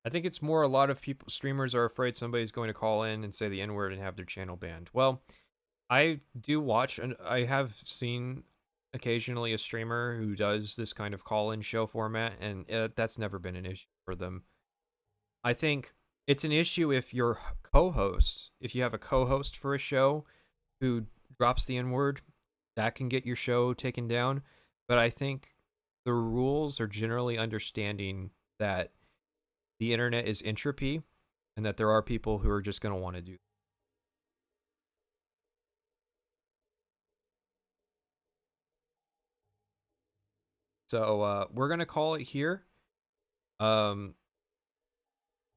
I think it's more a lot of people, streamers are afraid somebody's going to call in and say the N-word and have their channel banned. Well, I do watch, and I have seen occasionally a streamer who does this kind of call-in show format, and that's never been an issue for them. I think it's an issue if your co-host, if you have a co-host for a show who drops the N-word, that can get your show taken down. But I think the rules are generally understanding that the internet is entropy and that there are people who are just going to want to do. So we're going to call it here.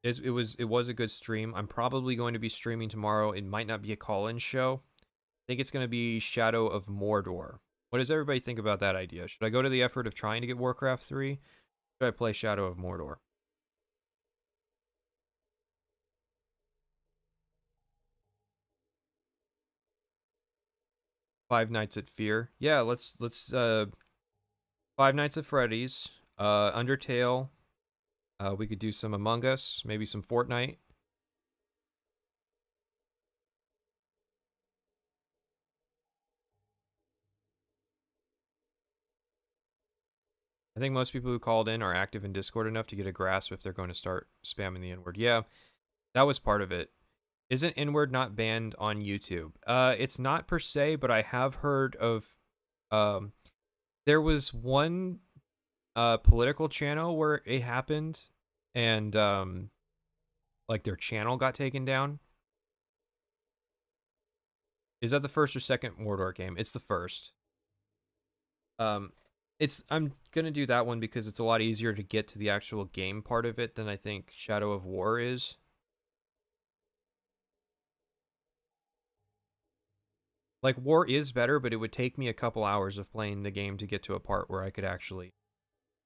It was a good stream. I'm probably going to be streaming tomorrow. It might not be a call-in show. I think it's going to be Shadow of Mordor. What does everybody think about that idea? Should I go to the effort of trying to get Warcraft 3? Should I play Shadow of Mordor? Five Nights at Fear. Yeah, let's Five Nights at Freddy's, Undertale. We could do some Among Us, maybe some Fortnite. I think most people who called in are active in Discord enough to get a grasp if they're going to start spamming the N-word. Yeah, that was part of it. Isn't N-word not banned on YouTube? It's not per se, but I have heard of there was one political channel where it happened, and like their channel got taken down. Is that the first or second Mordor game? It's the first. I'm gonna do that one because it's a lot easier to get to the actual game part of it than I think Shadow of War is. Like, War is better, but it would take me a couple hours of playing the game to get to a part where I could actually,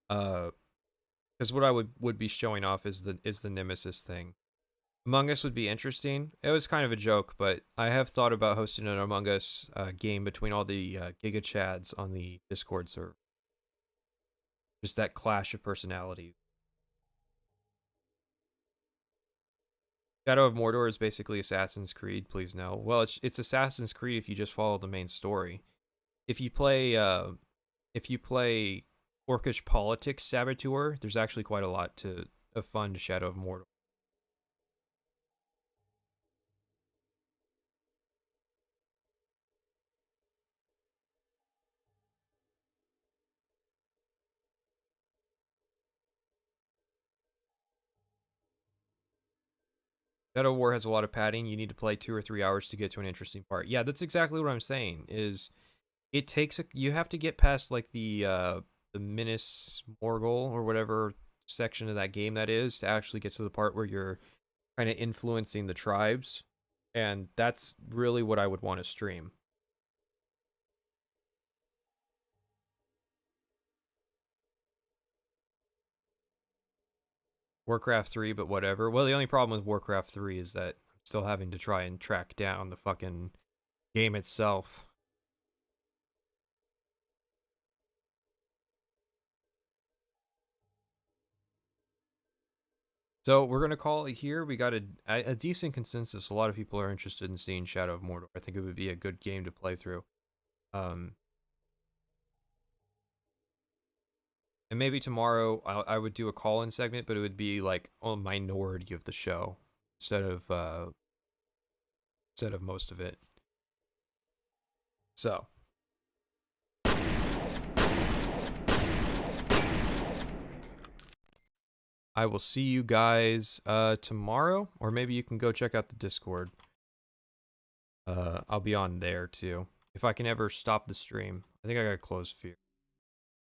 because what I would be showing off is the Nemesis thing. Among Us would be interesting. It was kind of a joke, but I have thought about hosting an Among Us game between all the Giga Chads on the Discord server. Just that clash of personalities. Shadow of Mordor is basically Assassin's Creed, please no. Well, it's Assassin's Creed if you just follow the main story. If you play Orcish Politics Saboteur, there's actually quite a lot of fun to Shadow of Mordor. Shadow of War has a lot of padding. You need to play 2 or 3 hours to get to an interesting part. Yeah, that's exactly what I'm saying. Is it takes you have to get past like the Minas Morgul or whatever section of that game that is to actually get to the part where you're kind of influencing the tribes, and that's really what I would want to stream. Warcraft 3, but whatever. Well, the only problem with Warcraft 3 is that I'm still having to try and track down the fucking game itself. So we're gonna call it here. We got a decent consensus. A lot of people are interested in seeing Shadow of Mordor. I think it would be a good game to play through. And maybe tomorrow I would do a call-in segment, but it would be like a minority of the show instead of most of it. So. I will see you guys tomorrow, or maybe you can go check out the Discord. I'll be on there too. If I can ever stop the stream. I think I gotta close Fear.